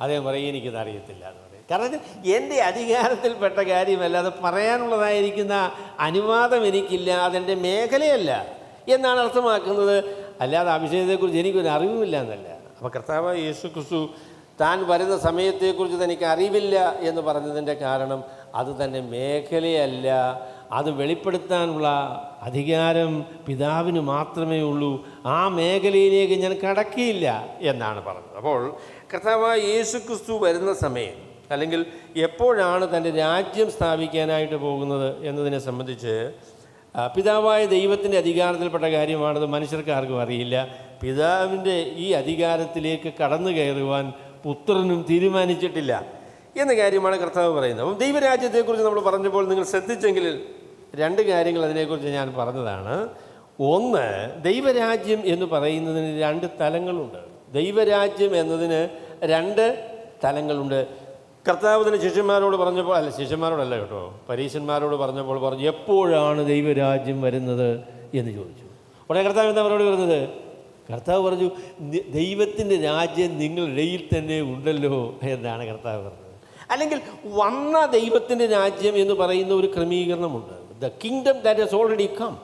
S1: അദ്ദേഹം പറയും, എനിക്കിത് അറിയത്തില്ല എന്ന് പറയും. കാരണം എൻ്റെ അധികാരത്തിൽപ്പെട്ട കാര്യമല്ല, അത് പറയാനുള്ളതായിരിക്കുന്ന അനുവാദം എനിക്കില്ല, അതെൻ്റെ മേഖലയല്ല എന്നാണ് അർത്ഥമാക്കുന്നത്. അല്ലാതെ ആ വിഷയത്തെക്കുറിച്ച് എനിക്കൊരു അറിവുമില്ല എന്നല്ല. അപ്പോൾ കർത്താവ് യേശു ക്രിസ്തു താൻ വരുന്ന സമയത്തെക്കുറിച്ച് തനിക്ക് അറിവില്ല എന്ന് പറഞ്ഞതിൻ്റെ കാരണം അത് തന്നെ മേഖലയല്ല, അത് വെളിപ്പെടുത്താനുള്ള അധികാരം പിതാവിന് മാത്രമേ ഉള്ളൂ, ആ മേഖലയിലേക്ക് ഞാൻ കടക്കിയില്ല എന്നാണ് പറഞ്ഞത്. അപ്പോൾ കർത്താവായ യേശു ക്രിസ്തു വരുന്ന സമയം അല്ലെങ്കിൽ എപ്പോഴാണ് തൻ്റെ രാജ്യം സ്ഥാപിക്കാനായിട്ട് പോകുന്നത് എന്നതിനെ സംബന്ധിച്ച് പിതാവായ ദൈവത്തിൻ്റെ അധികാരത്തിൽപ്പെട്ട കാര്യമാണത്. മനുഷ്യർക്ക് ആർക്കും അറിയില്ല. പിതാവിൻ്റെ ഈ അധികാരത്തിലേക്ക് കടന്നു കയറുവാൻ പുത്രനും തീരുമാനിച്ചിട്ടില്ല എന്ന കാര്യമാണ് കർത്താവ് പറയുന്നത്. അപ്പം ദൈവരാജ്യത്തെക്കുറിച്ച് നമ്മൾ പറഞ്ഞപ്പോൾ നിങ്ങൾ ശ്രദ്ധിച്ചെങ്കിൽ രണ്ട് കാര്യങ്ങൾ അതിനെക്കുറിച്ച് ഞാൻ പറഞ്ഞതാണ്. ഒന്ന്, ദൈവരാജ്യം എന്ന് പറയുന്നതിന് രണ്ട് തലങ്ങളുണ്ട്. ദൈവരാജ്യം എന്നതിന് രണ്ട് തലങ്ങളുണ്ട്. കർത്താവ് തന്നെ ശിഷ്യന്മാരോട് പറഞ്ഞപ്പോൾ, ശിഷ്യന്മാരോടല്ല കേട്ടോ, പരീശന്മാരോട് പറഞ്ഞപ്പോൾ പറഞ്ഞു, എപ്പോഴാണ് ദൈവരാജ്യം വരുന്നത് എന്ന് ചോദിച്ചു. ഉടനെ കർത്താവ് എന്താ മറുപടി പറഞ്ഞത്? കർത്താവ് പറഞ്ഞു, ദൈവത്തിൻ്റെ രാജ്യം നിങ്ങളുടെ ഇടയിൽ തന്നെ ഉണ്ടല്ലോ എന്നാണ് കർത്താവ് പറഞ്ഞത്. അല്ലെങ്കിൽ വന്ന ദൈവത്തിൻ്റെ രാജ്യം എന്ന് പറയുന്ന ഒരു ക്രമീകരണമുണ്ട്. The kingdom that has already come.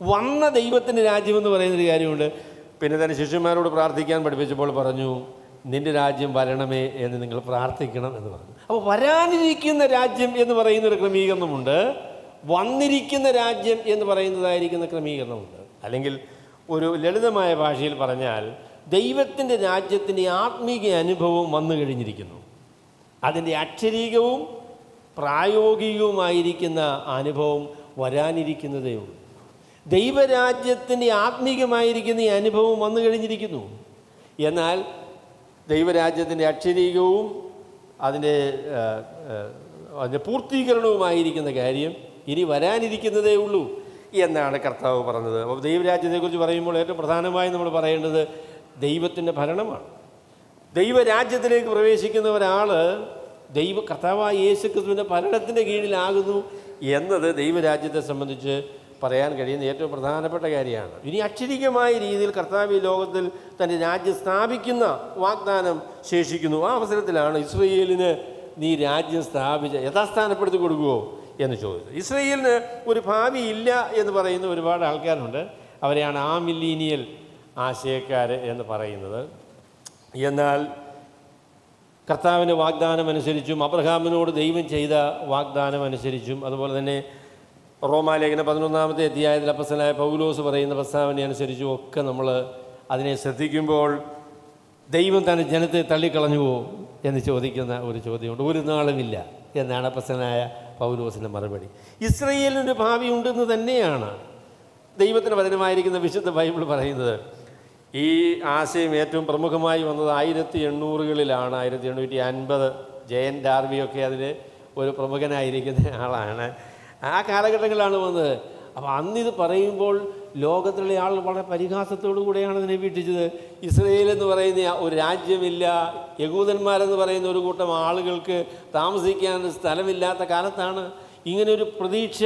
S1: വന്ന ദൈവത്തിൻ്റെ രാജ്യം എന്ന് പറയുന്നൊരു കാര്യമുണ്ട്. പിന്നെ തന്നെ ശിഷ്യന്മാരോട് പ്രാർത്ഥിക്കാൻ പഠിപ്പിച്ചപ്പോൾ പറഞ്ഞു, നിൻ്റെ രാജ്യം വരണമേ എന്ന് നിങ്ങൾ പ്രാർത്ഥിക്കണം എന്ന് പറഞ്ഞു. അപ്പോൾ വരാനിരിക്കുന്ന രാജ്യം എന്ന് പറയുന്നൊരു ക്രമീകരണമുണ്ട്, വന്നിരിക്കുന്ന രാജ്യം എന്ന് പറയുന്നതായിരിക്കുന്ന ക്രമീകരണമുണ്ട്. അല്ലെങ്കിൽ ഒരു ലളിതമായ ഭാഷയിൽ പറഞ്ഞാൽ ദൈവത്തിൻ്റെ രാജ്യത്തിൻ്റെ ആത്മീക അനുഭവം വന്നു കഴിഞ്ഞിരിക്കുന്നു. അതിൻ്റെ അക്ഷരീകവും പ്രായോഗികവുമായിരിക്കുന്ന അനുഭവം വരാനിരിക്കുന്നതേ ഉള്ളൂ. ദൈവരാജ്യത്തിൻ്റെ ആത്മീകമായിരിക്കുന്ന ഈ അനുഭവം വന്നു കഴിഞ്ഞിരിക്കുന്നു. എന്നാൽ ദൈവരാജ്യത്തിൻ്റെ അക്ഷരീകവും അതിൻ്റെ പൂർത്തീകരണവുമായിരിക്കുന്ന കാര്യം ഇനി വരാനിരിക്കുന്നതേ ഉള്ളൂ എന്നാണ് കർത്താവ് പറഞ്ഞത്. അപ്പോൾ ദൈവരാജ്യത്തെക്കുറിച്ച് പറയുമ്പോൾ ഏറ്റവും പ്രധാനമായി നമ്മൾ പറയേണ്ടത് ദൈവത്തിൻ്റെ ഭരണമാണ്. ദൈവരാജ്യത്തിലേക്ക് പ്രവേശിക്കുന്ന ഒരാൾ കർത്താവായ യേശു ക്രിസ്തുവിൻ്റെ ഭരണത്തിൻ്റെ കീഴിലാകുന്നു എന്നത് ദൈവരാജ്യത്തെ സംബന്ധിച്ച് പറയാൻ കഴിയുന്ന ഏറ്റവും പ്രധാനപ്പെട്ട കാര്യമാണ്. ഇനി അക്ഷരികമായ രീതിയിൽ കർത്താവ് ഈ ലോകത്തിൽ തൻ്റെ രാജ്യം സ്ഥാപിക്കുന്ന വാഗ്ദാനം ശേഷിക്കുന്നു. ആ അവസരത്തിലാണ് ഇസ്രയേലിന് നീ രാജ്യം യഥാസ്ഥാനപ്പെടുത്തി കൊടുക്കുമോ എന്ന് ചോദിച്ചത്. ഇസ്രയേലിന് ഒരു ഭാവി ഇല്ല എന്ന് പറയുന്ന ഒരുപാട് ആൾക്കാരുണ്ട്. അവരെയാണ് മില്ലീനിയൽ ആശയക്കാർ എന്ന് പറയുന്നത്. എന്നാൽ കർത്താവിൻ്റെ വാഗ്ദാനം അനുസരിച്ചും അബ്രഹാമിനോട് ദൈവം ചെയ്ത വാഗ്ദാനം അനുസരിച്ചും അതുപോലെ തന്നെ റോമാലേഖനം 11-ാമത്തെ അധ്യായത്തിൽ അപ്പോസ്തലനായ പൗലോസ് പറയുന്ന പ്രസ്താവന അനുസരിച്ചും ഒക്കെ നമ്മൾ അതിനെ ശ്രദ്ധിക്കുമ്പോൾ ദൈവം തൻ്റെ ജനത്തെ തള്ളിക്കളഞ്ഞുവോ എന്ന് ചോദിക്കുന്ന ഒരു ചോദ്യമുണ്ട്. ഒരു നാളുമില്ല എന്നാണ് അപ്പോസ്തലനായ പൗലോസിൻ്റെ മറുപടി. ഇസ്രയേലിനൊരു ഭാവി ഉണ്ടെന്ന് തന്നെയാണ് ദൈവത്തിന് വചനമായിരിക്കുന്ന വിശുദ്ധ ബൈബിൾ പറയുന്നത്. ഈ ആശയം ഏറ്റവും പ്രമുഖമായി വന്നത് 1880-കളിലാണ്. 1850 ജയൻ ഡാർബിയൊക്കെ അതിൽ ഒരു പ്രമുഖനായിരിക്കുന്ന ആളാണ്. ആ കാലഘട്ടങ്ങളിലാണ് വന്നത്. അപ്പോൾ അന്നിത് പറയുമ്പോൾ ലോകത്തിലുള്ള ആൾ വളരെ പരിഹാസത്തോടു കൂടെയാണ് ഇതിനെ വീക്ഷിച്ചത്. ഇസ്രയേൽ എന്ന് പറയുന്ന ഒരു രാജ്യമില്ല, യഹൂദന്മാരെന്ന് പറയുന്ന ഒരു കൂട്ടം ആളുകൾക്ക് താമസിക്കാൻ സ്ഥലമില്ലാത്ത കാലത്താണ് ഇങ്ങനൊരു പ്രതീക്ഷ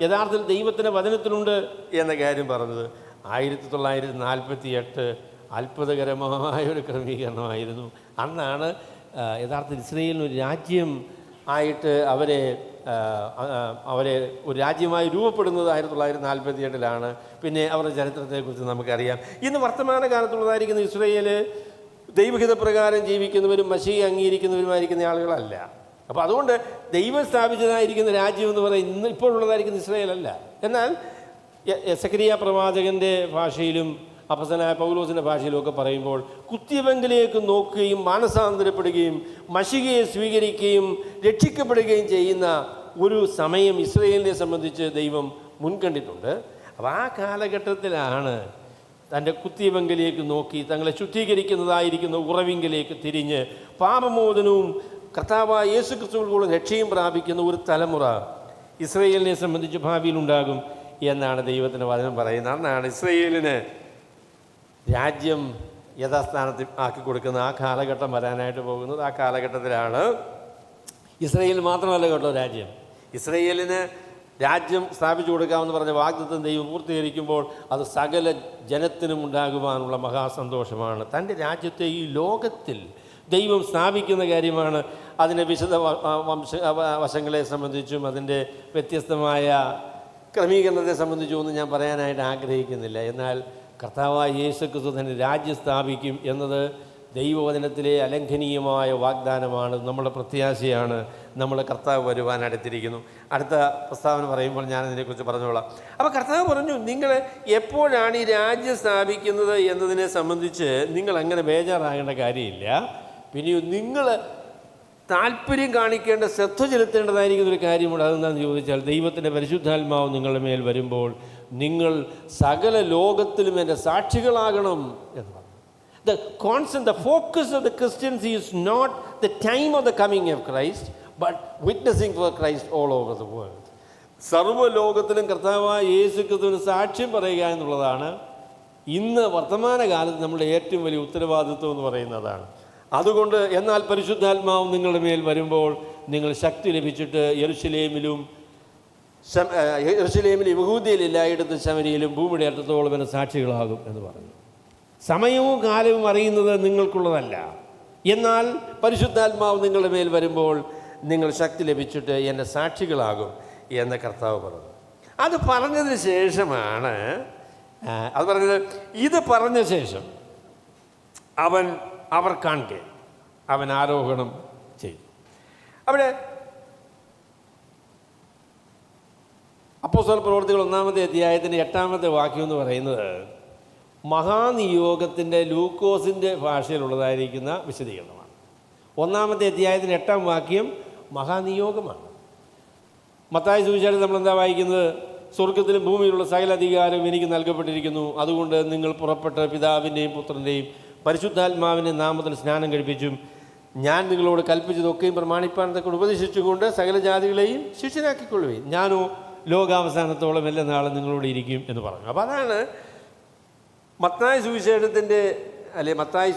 S1: യഥാർത്ഥത്തിൽ ദൈവത്തിൻ്റെ വചനത്തിലുണ്ട് എന്ന കാര്യം പറഞ്ഞത്. 1948 അത്ഭുതകരമായ ഒരു ക്രമീകരണമായിരുന്നു. അന്നാണ് യഥാർത്ഥത്തിൽ ഇസ്രയേലിനൊരു രാജ്യം ആയിട്ട് അവരെ ഒരു രാജ്യമായി രൂപപ്പെടുന്നത് 1948-ലാണ്. പിന്നെ അവരുടെ ചരിത്രത്തെക്കുറിച്ച് നമുക്കറിയാം. ഇന്ന് വർത്തമാനകാലത്തുള്ളതായിരിക്കുന്ന ഇസ്രയേൽ ദൈവഹിതപ്രകാരം ജീവിക്കുന്നവരും മശീഹയെ അംഗീകരിക്കുന്നവരുമായിരിക്കുന്ന ആളുകളല്ല. അപ്പോൾ അതുകൊണ്ട് ദൈവം സ്ഥാപിച്ചതായിരിക്കുന്ന രാജ്യം എന്ന് പറയുന്നത് ഇപ്പോഴുള്ളതായിരിക്കുന്ന ഇസ്രയേലല്ല. എന്നാൽ സെഖരിയ പ്രവാചകൻ്റെ ഭാഷയിലും അപ്പോസ്തലനായ പൗലോസിൻ്റെ ഭാഷയിലുമൊക്കെ പറയുമ്പോൾ കുത്തിയവങ്കിലേക്ക് നോക്കുകയും മാനസാന്തരപ്പെടുകയും മശീഹയെ സ്വീകരിക്കുകയും രക്ഷിക്കപ്പെടുകയും ചെയ്യുന്ന ഒരു സമയം ഇസ്രയേലിനെ സംബന്ധിച്ച് ദൈവം മുൻകണ്ടിട്ടുണ്ട്. അപ്പോൾ ആ കാലഘട്ടത്തിലാണ് തൻ്റെ കുത്തിയവങ്കിലേക്ക് നോക്കി തങ്ങളെ ശുദ്ധീകരിക്കുന്നതായിരിക്കുന്ന ഉറവിങ്കിലേക്ക് തിരിഞ്ഞ് പാപമോചനവും കർത്താവായ യേശു ക്രിസ്തുവിലുള്ള രക്ഷയും പ്രാപിക്കുന്ന ഒരു തലമുറ ഇസ്രയേലിനെ സംബന്ധിച്ച് ഭാവിയിലുണ്ടാകും എന്നാണ് ദൈവത്തിൻ്റെ വചനം പറയുന്നത്. അന്നാണ് ഇസ്രയേലിന് രാജ്യം യഥാസ്ഥാനത്തിൽ ആക്കി കൊടുക്കുന്ന ആ കാലഘട്ടം വരാനായിട്ട് പോകുന്നത്. ആ കാലഘട്ടത്തിലാണ് ഇസ്രയേൽ മാത്രമല്ല കേട്ടോ രാജ്യം, ഇസ്രയേലിന് രാജ്യം സ്ഥാപിച്ചു കൊടുക്കാമെന്ന് പറഞ്ഞ വാഗ്ദത്തം ദൈവം പൂർത്തീകരിക്കുമ്പോൾ അത് സകല ജനത്തിനും ഉണ്ടാകുവാനുള്ള മഹാസന്തോഷമാണ്. തൻ്റെ രാജ്യത്തെ ഈ ലോകത്തിൽ ദൈവം സ്ഥാപിക്കുന്ന കാര്യമാണ്. അതിൻ്റെ വിശദ വശങ്ങളെ സംബന്ധിച്ചും അതിൻ്റെ വ്യത്യസ്തമായ ക്രമീകരണത്തെ സംബന്ധിച്ചും ഒന്നും ഞാൻ പറയാനായിട്ട് ആഗ്രഹിക്കുന്നില്ല. എന്നാൽ കർത്താവായ യേശു ക്രിസ്തു തന്നെ രാജ്യം സ്ഥാപിക്കും എന്നത് ദൈവവചനത്തിലെ അലംഘനീയമായ വാഗ്ദാനമാണ്. നമ്മുടെ പ്രത്യാശയാണ്. നമ്മുടെ കർത്താവ് വരുവാൻ അടുത്തിരിക്കുന്നു. അടുത്ത പ്രസ്താവന പറയുമ്പോൾ ഞാനതിനെക്കുറിച്ച് പറഞ്ഞോളാം. അപ്പോൾ കർത്താവ് പറഞ്ഞു, നിങ്ങൾ എപ്പോഴാണ് ഈ രാജ്യം സ്ഥാപിക്കുന്നത് എന്നതിനെ സംബന്ധിച്ച് നിങ്ങൾ അങ്ങനെ ബേജാറാകേണ്ട കാര്യമില്ല. പിന്നെയോ നിങ്ങൾ താല്പര്യം കാണിക്കേണ്ട, ശ്രദ്ധ ചെലുത്തേണ്ടതായിരിക്കുന്ന ഒരു കാര്യമുണ്ട്. അതെന്താണെന്ന് ചോദിച്ചാൽ ദൈവത്തിൻ്റെ പരിശുദ്ധാത്മാവ് നിങ്ങളുടെ മേൽ വരുമ്പോൾ നിങ്ങൾ സകല ലോകത്തിലും എൻ്റെ സാക്ഷികളാകണം എന്ന് പറഞ്ഞു. The constant, the focus of the Christians is not the time of the coming of Christ, but witnessing for Christ all over the world. സർവ്വലോകത്തിലും കർത്താവായ യേശു ക്രിസ്തുവിന് സാക്ഷ്യം പറയുക എന്നുള്ളതാണ് ഇന്ന് വർത്തമാനകാലത്ത് നമ്മുടെ ഏറ്റവും വലിയ ഉത്തരവാദിത്വം എന്ന് പറയുന്നതാണ്. അതുകൊണ്ട് എന്നാൽ പരിശുദ്ധാത്മാവ് നിങ്ങളുടെ മേൽ വരുമ്പോൾ നിങ്ങൾ ശക്തി ലഭിച്ചിട്ട് യെരുശലേമിലും യഹൂദയിൽ എല്ലായിടത്തും ശമരിയിലും ഭൂമിയുടെ അറ്റത്തോളം എന്നെ സാക്ഷികളാകും എന്ന് പറഞ്ഞു. സമയവും കാലവും അറിയുന്നത് നിങ്ങൾക്കുള്ളതല്ല, എന്നാൽ പരിശുദ്ധാത്മാവ് നിങ്ങളുടെ മേൽ വരുമ്പോൾ നിങ്ങൾ ശക്തി ലഭിച്ചിട്ട് എൻ്റെ സാക്ഷികളാകും എന്ന് കർത്താവ് പറഞ്ഞു. അത് പറഞ്ഞതിന് ശേഷമാണ് ഇത് പറഞ്ഞ ശേഷം അവർ കാണെ അവൻ ആരോഹണം ചെയ്തു. അവിടെ അപ്പോസ്തല പ്രവൃത്തികൾ 1-ാമത്തെ അധ്യായത്തിൻ്റെ 8-ാമത്തെ വാക്യം എന്ന് പറയുന്നത് മഹാനിയോഗത്തിൻ്റെ ലൂക്കോസിൻ്റെ ഭാഷയിലുള്ളതായിരിക്കുന്ന വിശദീകരണമാണ്. 1-ാമത്തെ അധ്യായത്തിൻ്റെ 8-ാം വാക്യം മഹാനിയോഗമാണ്. മത്തായി സുവിശേഷത്തിൽ നമ്മളെന്താ വായിക്കുന്നത്? സ്വർഗത്തിലും ഭൂമിയിലുള്ള സകല അധികാരവും എനിക്ക് നൽകപ്പെട്ടിരിക്കുന്നു, അതുകൊണ്ട് നിങ്ങൾ പുറപ്പെട്ട് പിതാവിൻ്റെയും പുത്രൻ്റെയും പരിശുദ്ധാത്മാവിൻ്റെ നാമത്തിൽ സ്നാനം കഴിപ്പിച്ചും ഞാൻ നിങ്ങളോട് കൽപ്പിച്ചതൊക്കെയും പ്രമാണിപ്പാൻ തക്ക ഉപദേശിച്ചുകൊണ്ട് സകല ജാതികളെയും ശിഷ്യനാക്കിക്കൊള്ളുകയും ഞാനോ ലോകാവസാനത്തോളം എല്ലാ നാളും നിങ്ങളോട് ഇരിക്കും എന്ന് പറഞ്ഞു. അപ്പോൾ അതാണ് മത്തായി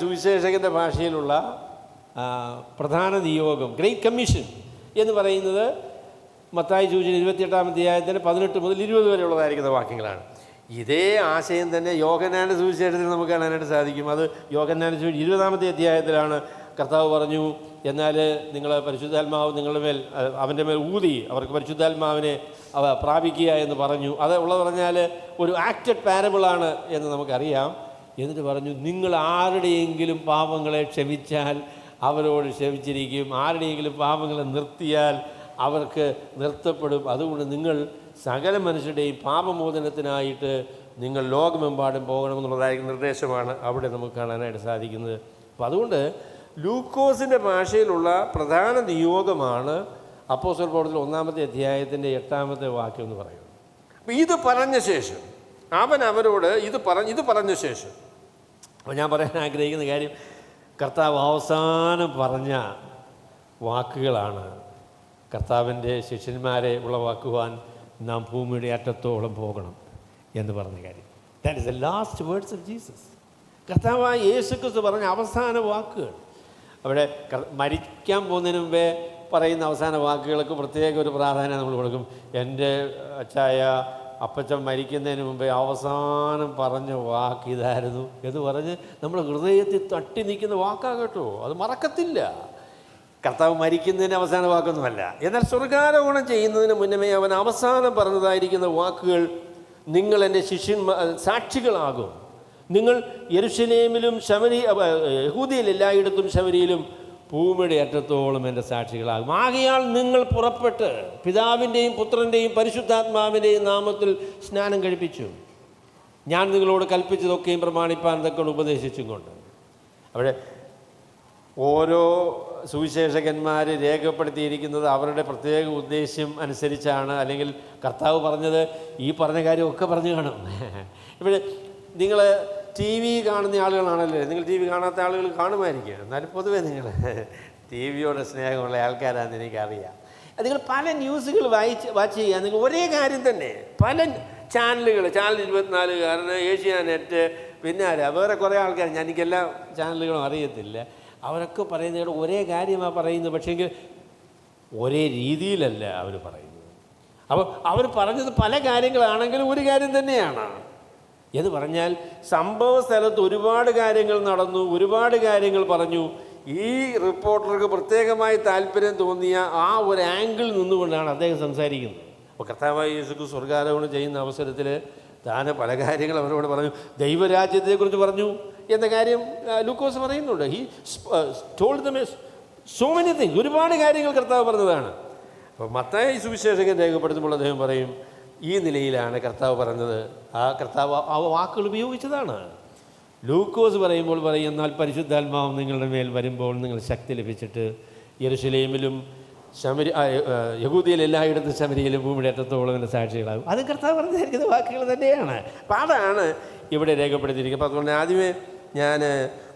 S1: സുവിശേഷകൻ്റെ ഭാഷയിലുള്ള പ്രധാന നിയോഗം, ഗ്രേറ്റ് കമ്മീഷൻ എന്ന് പറയുന്നത്. മത്തായി സുവിശേഷം 28-ാം അധ്യായത്തിന് 18 മുതൽ 20 വരെയുള്ളതായിരിക്കുന്ന വാക്യങ്ങളാണ്. ഇതേ ആശയം തന്നെ യോഹന്നാൻ്റെ സുവിശേഷത്തിൽ നമുക്ക് കാണാനായിട്ട് സാധിക്കും. അത് യോഹന്നാൻ്റെ സുവിശേഷം 20-ാമത്തെ അധ്യായത്തിലാണ് കർത്താവ് പറഞ്ഞു, എന്നാൽ നിങ്ങൾ പരിശുദ്ധാത്മാവ് നിങ്ങളുടെ മേൽ അവൻ്റെ മേൽ ഊതി അവർക്ക് പരിശുദ്ധാത്മാവിനെ പ്രാപിക്കുക എന്ന് പറഞ്ഞു. അത് ഉള്ളത് പറഞ്ഞാൽ ഒരു ആക്റ്റഡ് പാരബിളാണ് എന്ന് നമുക്കറിയാം. എന്നിട്ട് പറഞ്ഞു, നിങ്ങൾ ആരുടെയെങ്കിലും പാപങ്ങളെ ക്ഷമിച്ചാൽ അവരോട് ക്ഷമിച്ചിരിക്കും, ആരുടെയെങ്കിലും പാപങ്ങളെ നിർത്തിയാൽ അവർക്ക് നിർത്തപ്പെടും. അതുകൊണ്ട് നിങ്ങൾ സകല മനുഷ്യരുടെയും പാപമോചനത്തിനായിട്ട് നിങ്ങൾ ലോകമെമ്പാടും പോകണമെന്നുള്ളതായിരിക്കും നിർദ്ദേശമാണ് അവിടെ നമുക്ക് കാണാനായിട്ട് സാധിക്കുന്നത്. അപ്പോൾ അതുകൊണ്ട് ലൂക്കോസിൻ്റെ ഭാഷയിലുള്ള പ്രധാന നിയോഗമാണ് അപ്പോസ്തല പ്രവൃത്തികൾ 1-ാമത്തെ അധ്യായത്തിൻ്റെ 8-ാമത്തെ വാക്യം എന്ന് പറയുന്നത്. അപ്പോൾ ഇത് പറഞ്ഞ ശേഷം അവൻ അവരോട് ഇത് പറഞ്ഞ ശേഷം, അപ്പോൾ ഞാൻ പറയാൻ ആഗ്രഹിക്കുന്ന കാര്യം, കർത്താവ് അവസാനം പറഞ്ഞ വാക്കുകളാണ് കർത്താവിൻ്റെ ശിഷ്യന്മാരെ ഉളവാക്കുവാൻ നാം ഭൂമിയുടെ അറ്റത്തോളം പോകണം എന്ന് പറഞ്ഞ കാര്യം. That is the last words of Jesus. കർത്താവായ യേശുക്രിസ്തു പറഞ്ഞ അവസാന വാക്കുകൾ. അവിടെ മരിക്കാൻ പോകുന്നതിന് മുമ്പേ പറയുന്ന അവസാന വാക്കുകൾക്ക് പ്രത്യേക ഒരു പ്രാധാന്യം നമ്മൾ കൊടുക്കും. എൻ്റെ അച്ചായ അപ്പച്ചൻ മരിക്കുന്നതിന് മുമ്പേ അവസാനം പറഞ്ഞ വാക്ക് ഇതായിരുന്നു എന്ന് പറഞ്ഞ് നമ്മൾ ഹൃദയത്തിൽ തട്ടി നിൽക്കുന്ന വാക്കാണ് കേട്ടോ. അത് മറക്കത്തില്ല. കർത്താവ് മരിക്കുന്നതിന് അവസാന വാക്കൊന്നുമല്ല. എന്നാൽ സ്വർഗാരോഹണം ചെയ്യുന്നതിന് മുന്നമേ അവൻ അവസാനം പറഞ്ഞതായിരിക്കുന്ന വാക്കുകൾ, നിങ്ങൾ എൻ്റെ സാക്ഷികളാകും. നിങ്ങൾ യെരുശലേമിലും യഹൂദയിൽ എല്ലായിടത്തും ശമരിയിലും ഭൂമിയുടെ അറ്റത്തോളം എൻ്റെ സാക്ഷികളാകും. ആകയാൽ നിങ്ങൾ പുറപ്പെട്ട് പിതാവിൻ്റെയും പുത്രൻ്റെയും പരിശുദ്ധാത്മാവിൻ്റെയും നാമത്തിൽ സ്നാനം കഴിപ്പിച്ചു. ഞാൻ നിങ്ങളോട് കൽപ്പിച്ചതൊക്കെയും പ്രമാണിപ്പാൻ തക്ക ഉപദേശിച്ചും കൊണ്ട്. അവിടെ ഓരോ സുവിശേഷകന്മാർ രേഖപ്പെടുത്തിയിരിക്കുന്നത് അവരുടെ പ്രത്യേക ഉദ്ദേശ്യം അനുസരിച്ചാണ്. അല്ലെങ്കിൽ കർത്താവ് പറഞ്ഞത് ഈ പറഞ്ഞ കാര്യമൊക്കെ പറഞ്ഞു കാണും. ഇവിടെ നിങ്ങൾ ടി വി കാണുന്ന ആളുകളാണല്ലേ, നിങ്ങൾ ടി വി കാണാത്ത ആളുകൾ കാണുമായിരിക്കും. എന്നാലും പൊതുവേ നിങ്ങൾ ടി വിയോട് സ്നേഹമുള്ള ആൾക്കാരാണെന്ന് എനിക്കറിയാം. നിങ്ങൾ പല ന്യൂസുകൾ വാച്ച് ചെയ്യുക. നിങ്ങൾ ഒരേ കാര്യം തന്നെ പല ചാനൽ 24 ഏഷ്യാനെറ്റ്, പിന്നെ വേറെ കുറേ ആൾക്കാർ, എനിക്കെല്ലാ ചാനലുകളും അറിയത്തില്ല, അവരൊക്കെ പറയുന്നത് ഒരേ കാര്യമാണ് പറയുന്നത്. പക്ഷേങ്കിൽ ഒരേ രീതിയിലല്ല അവർ പറയുന്നത്. അപ്പോൾ അവർ പറഞ്ഞത് പല കാര്യങ്ങളാണെങ്കിലും ഒരു കാര്യം തന്നെയാണ് എന്ന് പറഞ്ഞാൽ, സംഭവ സ്ഥലത്ത് ഒരുപാട് കാര്യങ്ങൾ നടന്നു, ഒരുപാട് കാര്യങ്ങൾ പറഞ്ഞു. ഈ റിപ്പോർട്ടർക്ക് പ്രത്യേകമായി താല്പര്യം തോന്നിയ ആ ഒരു ആംഗിൾ നിന്നുകൊണ്ടാണ് അദ്ദേഹം സംസാരിക്കുന്നത്. അപ്പോൾ കർത്താവായ യേശു സ്വർഗാരോഹണം ചെയ്യുന്ന അവസരത്തിൽ താൻ പല കാര്യങ്ങൾ അവരോട് പറഞ്ഞു. ദൈവരാജ്യത്തെക്കുറിച്ച് പറഞ്ഞു എന്ന കാര്യം ലൂക്കോസ് പറയുന്നുണ്ട്. He told them so many things. ഒരുപാട് കാര്യങ്ങൾ കർത്താവ് പറഞ്ഞതാണ്. അപ്പോൾ മത്തായി സുവിശേഷകൻ രേഖപ്പെടുത്തുമ്പോൾ അദ്ദേഹം പറയും, ഈ നിലയിലാണ് കർത്താവ് പറഞ്ഞത്. ആ കർത്താവ് ആ വാക്കുകൾ ഉപയോഗിച്ചതാണ്. ലൂക്കോസ് പറയുമ്പോൾ പറയും, എന്നാൽ പരിശുദ്ധാത്മാവ് നിങ്ങളുടെ മേൽ വരുമ്പോൾ നിങ്ങൾ ശക്തി ലഭിച്ചിട്ട് യെരുശലേമിലും യഹൂദിയിൽ എല്ലായിടത്തും ശമരിയിലും ഭൂമിയുടെ അറ്റത്തോളം എൻ്റെ സാക്ഷികളാകും. അത് കർത്താവ് പറഞ്ഞിരിക്കുന്ന വാക്കുകൾ തന്നെയാണ്. അപ്പം അതാണ് ഇവിടെ രേഖപ്പെടുത്തിയിരിക്കുന്നത്. അപ്പം അതുകൊണ്ട് ആദ്യമേ ഞാൻ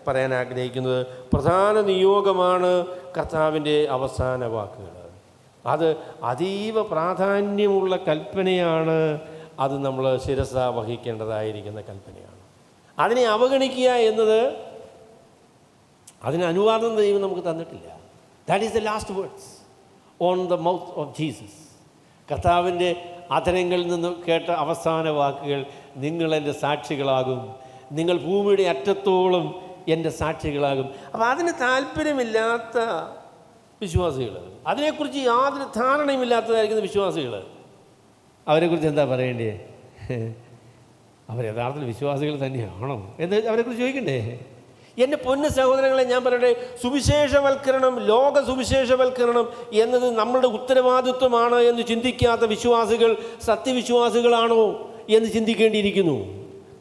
S1: പറയാൻ ആഗ്രഹിക്കുന്നത്, പ്രധാന നിയോഗമാണ് കർത്താവിൻ്റെ അവസാന വാക്കുകൾ. അത് അതീവ പ്രാധാന്യമുള്ള കൽപ്പനയാണ്. അത് നമ്മൾ ശിരസ വഹിക്കേണ്ടതായിരിക്കുന്ന കൽപ്പനയാണ്. അതിനെ അവഗണിക്കുക എന്നത്, അതിന് അനുവാദം ദൈവം നമുക്ക് തന്നിട്ടില്ല. That is the last words on the mouth of Jesus. കർത്താവിൻ്റെ അധരങ്ങളിൽ നിന്ന് കേട്ട അവസാന വാക്കുകൾ, നിങ്ങൾ എൻ്റെ സാക്ഷികളാകും, നിങ്ങൾ ഭൂമിയുടെ അറ്റത്തോളം എൻ്റെ സാക്ഷികളാകും. അപ്പോൾ അതിന് താല്പര്യമില്ലാത്ത വിശ്വാസികൾ, അതിനെക്കുറിച്ച് യാതൊരു ധാരണയുമില്ലാത്തതായിരിക്കുന്ന വിശ്വാസികൾ, അവരെക്കുറിച്ച് എന്താ പറയേണ്ടേ? അവർ യഥാർത്ഥത്തിൽ വിശ്വാസികൾ തന്നെയാണോ എന്ന് അവരെക്കുറിച്ച് ചോദിക്കണ്ടേ? എൻ്റെ പൊന്നു സഹോദരങ്ങളെ, ഞാൻ പറയട്ടെ, സുവിശേഷവൽക്കരണം, ലോക സുവിശേഷവൽക്കരണം എന്നത് നമ്മളുടെ ഉത്തരവാദിത്വമാണ് എന്ന് ചിന്തിക്കാത്ത വിശ്വാസികൾ സത്യവിശ്വാസികളാണോ എന്ന് ചിന്തിക്കേണ്ടിയിരിക്കുന്നു.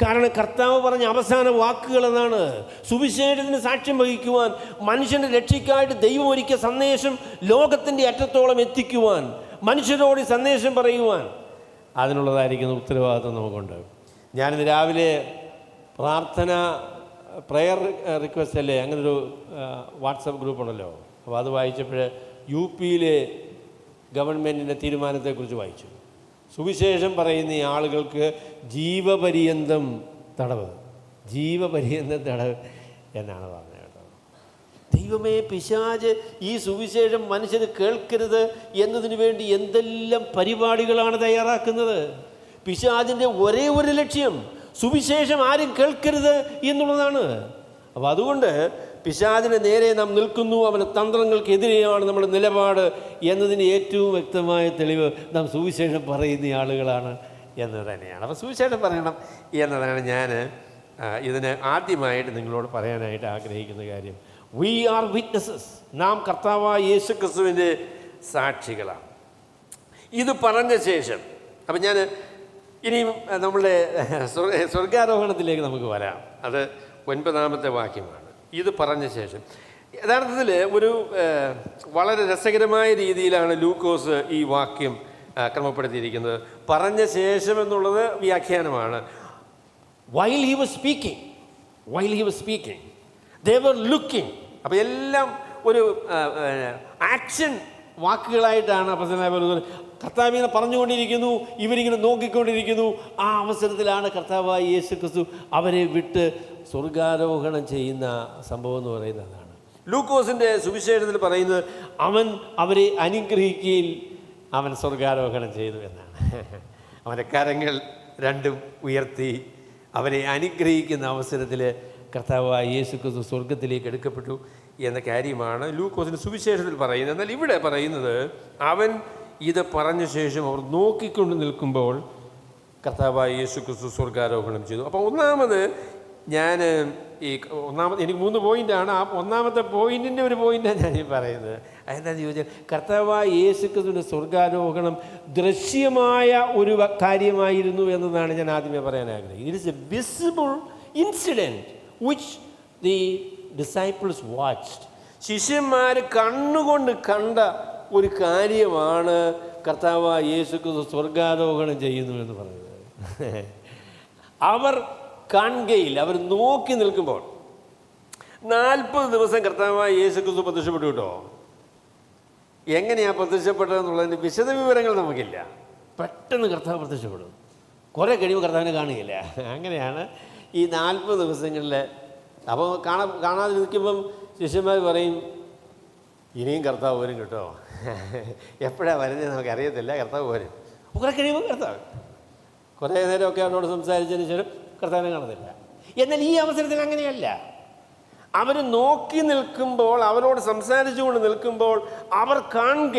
S1: കാരണം കർത്താവ് പറഞ്ഞ അവസാന വാക്കുകൾ എന്നാണ് സുവിശേഷത്തിന് സാക്ഷ്യം വഹിക്കുവാൻ, മനുഷ്യൻ്റെ രക്ഷയ്ക്കായിട്ട് ദൈവം ഒരുക്കിയ സന്ദേശം ലോകത്തിൻ്റെ അറ്റത്തോളം എത്തിക്കുവാൻ, മനുഷ്യരോട് സന്ദേശം പറയുവാൻ, അതിനുള്ളതായിരിക്കുന്ന ഉത്തരവാദിത്വം നമുക്കുണ്ട്. ഞാനിന്ന് രാവിലെ പ്രെയർ റിക്വസ്റ്റ് അല്ലേ, അങ്ങനൊരു വാട്സപ്പ് ഗ്രൂപ്പുണ്ടല്ലോ. അപ്പോൾ അത് വായിച്ചപ്പോൾ UP-യിലെ ഗവൺമെൻറ്റിൻ്റെ തീരുമാനത്തെക്കുറിച്ച് വായിച്ചു. സുവിശേഷം പറയുന്ന ഈ ആളുകൾക്ക് ജീവപര്യന്തം തടവ് എന്നാണ് പറഞ്ഞത് കേട്ടോ. ദൈവമേ, പിശാച് ഈ സുവിശേഷം മനുഷ്യർ കേൾക്കരുത് എന്നതിന് വേണ്ടി എന്തെല്ലാം പരിപാടികളാണ് തയ്യാറാക്കുന്നത്. പിശാചിൻ്റെ ഒരേ ഒരു ലക്ഷ്യം സുവിശേഷം ആരും കേൾക്കരുത് എന്നുള്ളതാണ്. അപ്പോൾ അതുകൊണ്ട് പിശാചിന് നേരെ നാം നിൽക്കുന്നു, അവൻ്റെ തന്ത്രങ്ങൾക്കെതിരെയാണ് നമ്മുടെ നിലപാട് എന്നതിന് ഏറ്റവും വ്യക്തമായ തെളിവ് നാം സുവിശേഷം പറയുന്ന ആളുകളാണ് എന്ന് തന്നെയാണ്. അപ്പോൾ സുവിശേഷം പറയണം എന്നതാണ് ഞാൻ ഇതിന് ആദ്യമായിട്ട് നിങ്ങളോട് പറയാനായിട്ട് ആഗ്രഹിക്കുന്ന കാര്യം. We are witnesses. നാം കർത്താവായ യേശു ക്രിസ്തുവിൻ്റെ സാക്ഷികളാണ്. ഇത് പറഞ്ഞ ശേഷം അപ്പം ഞാൻ ഇനിയും നമ്മളുടെ സ്വർഗാരോഹണത്തിലേക്ക് നമുക്ക് വരാം. അത് 9-ാമത്തെ വാക്യമാണ്. ഇത് പറഞ്ഞ ശേഷം യഥാർത്ഥത്തിൽ ഒരു വളരെ രസകരമായ രീതിയിലാണ് ലൂക്കോസ് ഈ വാക്യം ക്രമപ്പെടുത്തിയിരിക്കുന്നത്. പറഞ്ഞ ശേഷം എന്നുള്ളത് വ്യാഖ്യാനമാണ്. While he was speaking they were looking. അപ്പോൾ എല്ലാം ഒരു ആക്ഷൻ വാക്കുകളായിട്ടാണ് അപ്പോസ്തലനായ പൗലോസ് കർത്താവിനെ പറഞ്ഞുകൊണ്ടിരിക്കുന്നു, ഇവരിങ്ങനെ നോക്കിക്കൊണ്ടിരിക്കുന്നു. ആ അവസരത്തിലാണ് കർത്താവായ യേശു ക്രിസ്തു അവരെ വിട്ട് സ്വർഗാരോഹണം ചെയ്യുന്ന സംഭവം എന്ന് പറയുന്നതാണ്. ലൂക്കോസിൻ്റെ സുവിശേഷത്തിൽ പറയുന്നത് അവൻ അവരെ അനുഗ്രഹിക്കുകയിൽ അവൻ സ്വർഗാരോഹണം ചെയ്തു എന്നാണ്. അവൻ്റെ കരങ്ങൾ രണ്ടും ഉയർത്തി അവരെ അനുഗ്രഹിക്കുന്ന അവസരത്തിൽ കർത്താവായ യേശു ക്രിസ്തു സ്വർഗത്തിലേക്ക് എടുക്കപ്പെട്ടു എന്ന കാര്യമാണ് ലൂക്കോസിൻ്റെ സുവിശേഷത്തിൽ പറയുന്നത്. എന്നാൽ ഇവിടെ പറയുന്നത് അവൻ ഇത് പറഞ്ഞ ശേഷം അവർ നോക്കിക്കൊണ്ട് നിൽക്കുമ്പോൾ കർത്താവായ യേശു ക്രിസ്തു സ്വർഗാരോഹണം ചെയ്തു. അപ്പോൾ ഒന്നാമത് എനിക്ക് 3 പോയിൻ്റാണ്. ആ ഒന്നാമത്തെ പോയിൻറ്റിൻ്റെ ഒരു പോയിൻ്റാണ് ഞാൻ ഈ പറയുന്നത്. അതെന്താണെന്ന് ചോദിച്ചാൽ കർത്താവായ യേശു ക്രിസ്തുവിൻ്റെ സ്വർഗാരോഹണം ദൃശ്യമായ ഒരു കാര്യമായിരുന്നു എന്നതാണ് ഞാൻ ആദ്യമേ പറയാൻ ആഗ്രഹിക്കുന്നത്. It is A visible incident which the disciples watched. ശിഷ്യന്മാർ കണ്ണുകൊണ്ട് കണ്ട ഒരു കാര്യമാണ് കർത്താവായ യേശു ക്രിസ്തു സ്വർഗാരോഹണം ചെയ്യുന്നു എന്ന് പറയുന്നത്. അവർ കാണുകയിൽ അവർ നോക്കി നിൽക്കുമ്പോൾ 40 ദിവസം കർത്താവായ യേശു ക്രിസ്തു പ്രത്യക്ഷപ്പെട്ടു കേട്ടോ. എങ്ങനെയാണ് പ്രത്യക്ഷപ്പെട്ടതെന്നുള്ളതിൻ്റെ വിശദവിവരങ്ങൾ നമുക്കില്ല. പെട്ടെന്ന് കർത്താവ് പ്രത്യക്ഷപ്പെടും, കുറേ കഴിയുമ്പോൾ കർത്താവിനെ കാണുകയില്ല. അങ്ങനെയാണ് ഈ 40 ദിവസങ്ങളിൽ. അപ്പോൾ കാണാതെ നിൽക്കുമ്പം ശിഷ്യന്മാർ പറയും ഇനിയും കർത്താവ് വരും കേട്ടോ. എപ്പോഴാണ് വരുന്നത് നമുക്കറിയത്തില്ല, കർത്താവ് വരും. കുറേ കഴിയുമ്പോൾ കർത്താവ്, കുറേ നേരമൊക്കെ അവരോട് സംസാരിച്ചതിന് ശേഷം കർത്താവിനെ കാണുന്നില്ല. എന്നാൽ ഈ അവസരത്തിൽ അങ്ങനെയല്ല. അവർ നോക്കി നിൽക്കുമ്പോൾ, അവരോട് സംസാരിച്ചുകൊണ്ട് നിൽക്കുമ്പോൾ അവർ കാണുക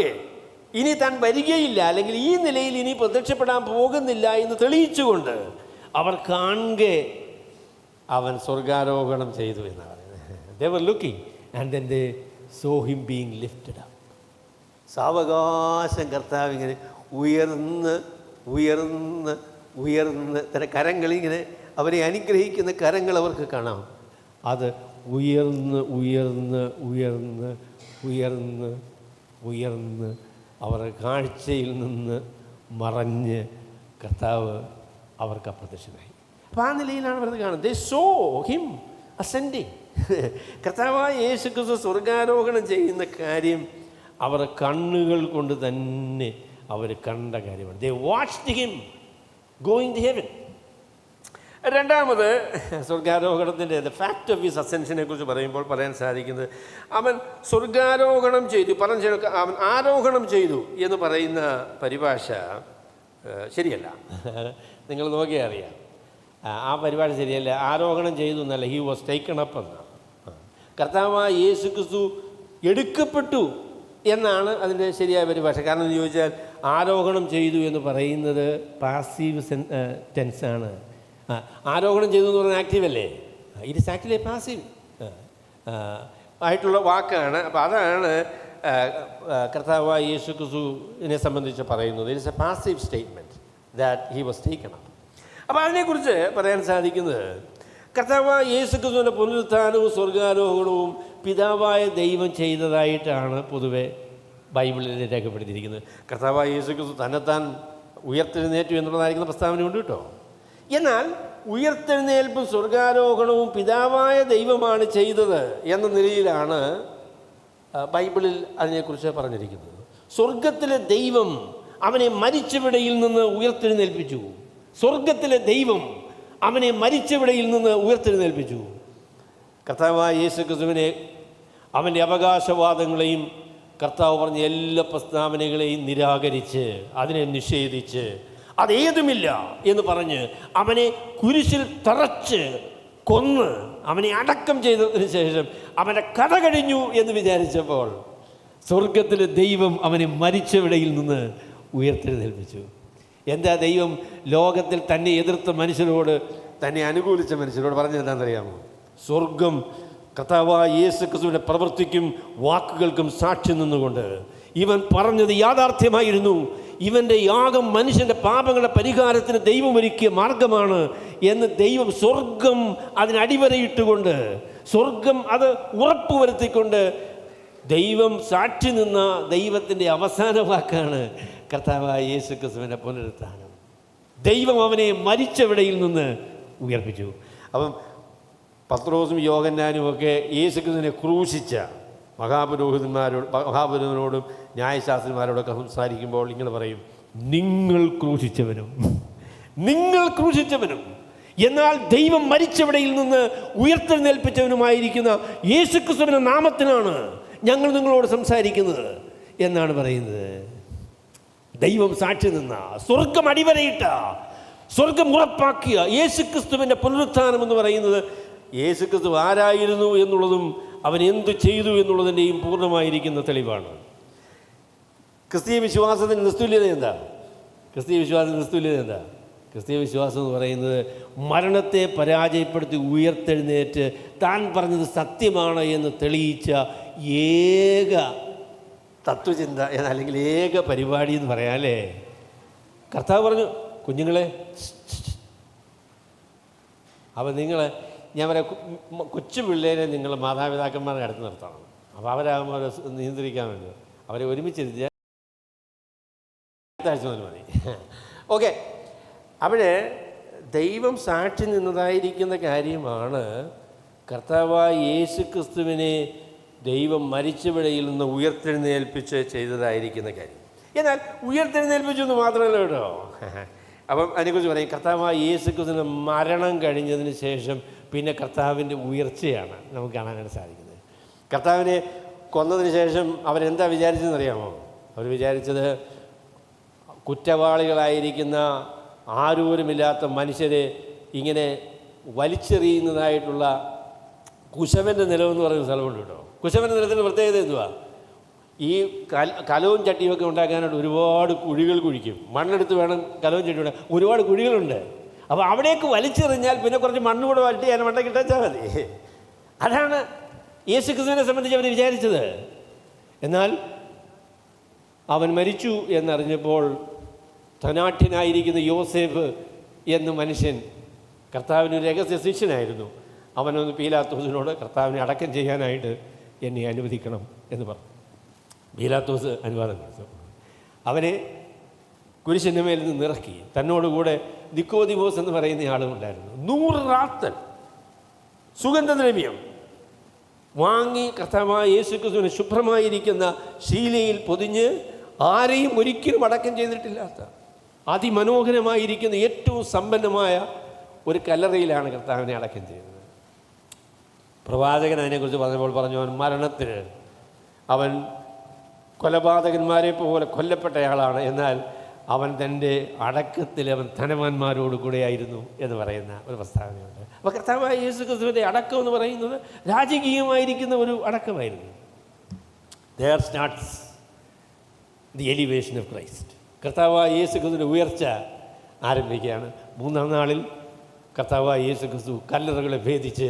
S1: ഇനി താൻ വരികയില്ല, അല്ലെങ്കിൽ ഈ നിലയിൽ ഇനി പ്രത്യക്ഷപ്പെടാൻ പോകുന്നില്ല എന്ന് തെളിയിച്ചുകൊണ്ട് അവർ കാണുക അവൻ സ്വർഗാരോഹണം ചെയ്തു എന്നാണ് പറയുന്നത്. They were looking and then they saw him being lifted up. സാവകാശം കർത്താവ് ഇങ്ങനെ ഉയർന്ന് ഉയർന്ന് ഉയർന്ന് തൻ്റെ കരങ്ങളിങ്ങനെ അവരെ അനുഗ്രഹിക്കുന്ന കരങ്ങൾ അവർക്ക് കാണാം. അത് ഉയർന്ന് ഉയർന്ന് ഉയർന്ന് ഉയർന്ന് ഉയർന്ന് അവരുടെ കാഴ്ചയിൽ നിന്ന് മറഞ്ഞ് കർത്താവ് അവർക്ക് അപ്രത്യക്ഷനായി. അപ്പോൾ ആ നിലയിലാണ് അവരത് കാണുന്നത്. They saw him ascending. കർത്താവായ യേശു ക്രിസ്തു സ്വർഗാരോഹണം ചെയ്യുന്ന കാര്യം അവർ കണ്ണുകൾ കൊണ്ട് തന്നെ അവർ കണ്ട കാര്യമാണ്. They watched him going to heaven. രണ്ടാമത് സ്വർഗാരോഹണത്തിൻ്റെ ദ ഫാക്ട് ഓഫ് ഹിസ് അസെൻഷനെ കുറിച്ച് പറയുമ്പോൾ പറയാൻ സാധിക്കുന്നത് അവൻ സ്വർഗാരോഹണം ചെയ്തു, അവൻ ആരോഹണം ചെയ്തു എന്ന് പറയുന്ന പരിഭാഷ ശരിയല്ല. നിങ്ങൾ നോക്കിയാൽ അറിയാം, ആ പരിഭാഷ ശരിയല്ല. ആരോഹണം ചെയ്തു എന്നല്ല, ഹി വാസ് ടേക്കൺ അപ്പ് എന്നാണ്. കർത്താവായ യേശു ക്രിസ്തു എടുക്കപ്പെട്ടു എന്നാണ് അതിൻ്റെ ശരിയായ പരിഭാഷ. കാരണം എന്ന് ചോദിച്ചാൽ ആരോഹണം ചെയ്തു എന്ന് പറയുന്നത് പാസീവ് ടെൻസാണ്. ആരോഹണം ചെയ്തു എന്ന് പറയുന്നത് ആക്റ്റീവ് അല്ലേ? ഇറ്റ് ഇസ് ആക്ച്വലി പാസീവ് ആയിട്ടുള്ള വാക്കാണ്. അപ്പോൾ അതാണ് കർത്താവായ യേശു ക്രിസ്തുവിനെ സംബന്ധിച്ച് പറയുന്നത്. It is A passive statement that he was taken up. അപ്പോൾ അതിനെക്കുറിച്ച് പറയാൻ സാധിക്കുന്നത് കർത്താവായ യേശു ക്രിസ്തുവിൻ്റെ പുനരുത്ഥാനവും സ്വർഗാരോഹണവും പിതാവായ ദൈവം ചെയ്തതായിട്ടാണ് പൊതുവെ ബൈബിളിൽ രേഖപ്പെടുത്തിയിരിക്കുന്നത്. കർത്താവായ യേശു ക്രിസ്തു തന്നെത്താൻ ഉയർത്തെഴുന്നേറ്റു എന്നുള്ളതായിരിക്കുന്ന പ്രസ്താവനയുണ്ട് കേട്ടോ. എന്നാൽ ഉയർത്തെഴുന്നേൽപ്പും സ്വർഗാരോഹണവും പിതാവായ ദൈവമാണ് ചെയ്തത് എന്ന നിലയിലാണ് ബൈബിളിൽ അതിനെക്കുറിച്ച് പറഞ്ഞിരിക്കുന്നത്. സ്വർഗത്തിലെ ദൈവം അവനെ മരിച്ചവിടയിൽ നിന്ന് ഉയർത്തെഴുന്നേൽപ്പിച്ചു. സ്വർഗത്തിലെ ദൈവം അവനെ മരിച്ചവിടയിൽ നിന്ന് ഉയർത്തെഴുന്നേൽപ്പിച്ചു. കർത്താവായ യേശു ക്രിസ്തുവിനെ അവൻ്റെ അവകാശവാദങ്ങളെയും കർത്താവ് പറഞ്ഞ എല്ലാ പ്രസ്താവനകളെയും നിരാകരിച്ച് അതിനെ നിഷേധിച്ച് അതേതുമില്ല എന്ന് പറഞ്ഞ് അവനെ കുരിശിൽ തറച്ച് കൊന്ന് അവനെ അടക്കം ചെയ്തതിന് ശേഷം അവൻ്റെ കഥ കഴിഞ്ഞു എന്ന് വിചാരിച്ചപ്പോൾ സ്വർഗത്തിലെ ദൈവം അവനെ മരിച്ചവിടയിൽ നിന്ന് ഉയർത്തെഴുന്നേൽപ്പിച്ചു. എന്താ ദൈവം ലോകത്തിൽ തന്നെ എതിർത്ത മനുഷ്യരോട്, തന്നെ അനുകൂലിച്ച മനുഷ്യരോട് പറഞ്ഞത് എന്താണെന്നറിയാമോ? സ്വർഗം കർത്താവായ യേശു ക്രിസ്തുവിൻ്റെ പ്രവൃത്തിക്കും വാക്കുകൾക്കും സാക്ഷി നിന്നുകൊണ്ട് ഇവൻ പറഞ്ഞത് യാഥാർത്ഥ്യമായിരുന്നു. ഇവൻ്റെ യാഗം മനുഷ്യൻ്റെ പാപങ്ങളുടെ പരിഹാരത്തിന് ദൈവം ഒരുക്കിയ മാർഗമാണ് എന്ന് ദൈവം സ്വർഗം അതിനടിവരയിട്ടുകൊണ്ട്, സ്വർഗം അത് ഉറപ്പുവരുത്തിക്കൊണ്ട് ദൈവം സാക്ഷി നിന്ന ദൈവത്തിൻ്റെ അവസാന വാക്കാണ് കർത്താവായ യേശു ക്രിസ്തുവിൻ്റെ പുനരുത്ഥാനം. ദൈവം അവനെ മരിച്ചവിടയിൽ നിന്ന് ഉയർപ്പിച്ചു. അപ്പം പത്രോസും യോഹന്നാനും ഒക്കെ യേശു ക്രിസ്തുവിനെ ക്രൂശിച്ച മഹാപുരോഹിതനോടും ന്യായശാസ്ത്രിമാരോടൊക്കെ സംസാരിക്കുമ്പോൾ ഇങ്ങനെ പറയും, നിങ്ങൾ ക്രൂശിച്ചവനും എന്നാൽ ദൈവം മരിച്ചവിടയിൽ നിന്ന് ഉയർത്തെഴുന്നേൽപ്പിച്ചവനുമായിരിക്കുന്ന യേശുക്രിസ്തുവിൻ്റെ നാമത്തിനാണ് ഞങ്ങൾ നിങ്ങളോട് സംസാരിക്കുന്നത് എന്നാണ് പറയുന്നത്. ദൈവം സാക്ഷി നിന്ന, സ്വർഗം അടിവരയിട്ട, സ്വർഗം ഉറപ്പാക്കിയ യേശുക്രിസ്തുവിൻ്റെ പുനരുത്ഥാനം എന്ന് പറയുന്നത് യേശുക്രിസ്തു ആരായിരുന്നു എന്നുള്ളതും അവൻ എന്തു ചെയ്തു എന്നുള്ളതിൻ്റെയും പൂർണ്ണമായിരിക്കുന്ന തെളിവാണ്. ക്രിസ്തീയ വിശ്വാസത്തിന് നിസ്തുല്യത എന്താ? ക്രിസ്തീയ വിശ്വാസം എന്ന് പറയുന്നത് മരണത്തെ പരാജയപ്പെടുത്തി ഉയർത്തെഴുന്നേറ്റ് താൻ പറഞ്ഞത് സത്യമാണ് എന്ന് തെളിയിച്ച ഏക തത്വചിന്ത അല്ലെങ്കിൽ ഏക പരിപാടി എന്ന് പറയാം അല്ലേ. കർത്താവ് പറഞ്ഞു, കുഞ്ഞുങ്ങളെ, അപ്പം നിങ്ങളെ ഞാൻ പറയാം, കൊച്ചു പിള്ളേരെ നിങ്ങൾ മാതാപിതാക്കന്മാരുടെ അടുത്ത് നിർത്തണം. അപ്പോൾ അവരാകുമ്പോൾ അവരെ നിയന്ത്രിക്കാൻ വേണ്ടി അവരെ ഒരുമിച്ചിരുത്തിയാൽ ആഴ്ച മുതൽ മതി. ഓക്കെ, അവിടെ ദൈവം സാക്ഷി നിന്നതായിരിക്കുന്ന കാര്യമാണ് കർത്താവായ യേശു ക്രിസ്തുവിനെ ദൈവം മരിച്ചവിടയിൽ നിന്ന് ഉയർത്തെഴുന്നേൽപ്പിച്ച് ചെയ്തതായിരിക്കുന്ന കാര്യം. എന്നാൽ ഉയർത്തെഴുന്നേൽപ്പിച്ചു എന്ന് മാത്രമല്ല കേട്ടോ. അപ്പം അതിനെക്കുറിച്ച് പറയും, കർത്താവായ യേശു ക്രിസ്തുവിന് മരണം കഴിഞ്ഞതിന് ശേഷം പിന്നെ കർത്താവിൻ്റെ ഉയർച്ചയാണ് നമുക്ക് കാണാനായിട്ട് സാധിക്കുന്നത്. കർത്താവിനെ കൊന്നതിന് ശേഷം അവരെന്താ വിചാരിച്ചതെന്ന് അറിയാമോ? അവർ വിചാരിച്ചത് കുറ്റവാളികളായിരിക്കുന്ന ആരൂരുമില്ലാത്ത മനുഷ്യരെ ഇങ്ങനെ വലിച്ചെറിയുന്നതായിട്ടുള്ള കുശവൻ്റെ നിലമെന്ന് പറയുന്ന സ്ഥലമുണ്ട് കേട്ടോ. കുശവൻ്റെ നിലത്തിൻ്റെ പ്രത്യേകത എന്തുവാ? ഈ കലവും ചട്ടിയുമൊക്കെ ഉണ്ടാക്കാനായിട്ട് ഒരുപാട് കുഴികൾ കുഴിക്കും. മണ്ണെടുത്ത് വേണം കലവും ചട്ടിയും ഉണ്ടാക്കാൻ. ഒരുപാട് കുഴികളുണ്ട്. അപ്പോൾ അവിടേക്ക് വലിച്ചെറിഞ്ഞാൽ പിന്നെ കുറച്ച് മണ്ണ് കൂടെ വരട്ടി അതിനെ മണ്ടയ്ക്ക് ഇട്ടാൽ മതി. അതാണ് യേശു ക്രിസ്തുവിനെ സംബന്ധിച്ച് അവർ വിചാരിച്ചത്. എന്നാൽ അവൻ മരിച്ചു എന്നറിഞ്ഞപ്പോൾ ധനാഠ്യനായിരിക്കുന്ന യോസേഫ് എന്ന മനുഷ്യൻ കർത്താവിന് രഹസ്യ ശിഷ്യനായിരുന്നു. അവനൊന്ന് പീലാത്തോസിനോട് കർത്താവിനെ അടക്കം ചെയ്യാനായിട്ട് എന്നെ അനുവദിക്കണം എന്ന് പറഞ്ഞു. പീലാത്തോസ് അനുവാദം കൊടുത്തു. അവനെ കുരിശിൻ്റെ മേൽ നിന്ന് ഇറക്കി. തന്നോടുകൂടെ നിക്കോദിമോസ് എന്ന് പറയുന്ന ആളും ഉണ്ടായിരുന്നു. 100 റാത്തൽ സുഗന്ധദ്രവ്യം വാങ്ങി കർത്താവായ യേശു ക്രിസ്തുവിനെ ശുഭ്രമായിരിക്കുന്ന ശീലയിൽ പൊതിഞ്ഞ് ആരെയും ഒരിക്കലും അടക്കം ചെയ്തിട്ടില്ലാത്ത അതിമനോഹരമായിരിക്കുന്ന ഏറ്റവും സമ്പന്നമായ ഒരു കല്ലറയിലാണ് കർത്താവിനെ അടക്കം ചെയ്തത്. പ്രവാചകൻ അതിനെക്കുറിച്ച് പറഞ്ഞപ്പോൾ പറഞ്ഞു, അവൻ മരണത്തിന് അവൻ കൊലപാതകന്മാരെ പോലെ കൊല്ലപ്പെട്ടയാളാണ്, എന്നാൽ അവൻ തൻ്റെ അടക്കത്തിൽ അവൻ ധനവാന്മാരോട് കൂടെയായിരുന്നു എന്ന് പറയുന്ന ഒരു പ്രസ്താവനയുണ്ട്. അപ്പോൾ കർത്താവായ യേശു ക്രിസ്തുവിൻ്റെ അടക്കം എന്ന് പറയുന്നത് രാജകീയമായിരിക്കുന്ന ഒരു അടക്കമായിരുന്നു. There starts the elevation of Christ. കർത്താവായ യേശു ക്രിസ്തുവിൻ്റെ ഉയർച്ച ആരംഭിക്കുകയാണ്. 3-ാം നാളിൽ കർത്താവായ യേശു ക്രിസ്തു കല്ലറകളെ ഭേദിച്ച്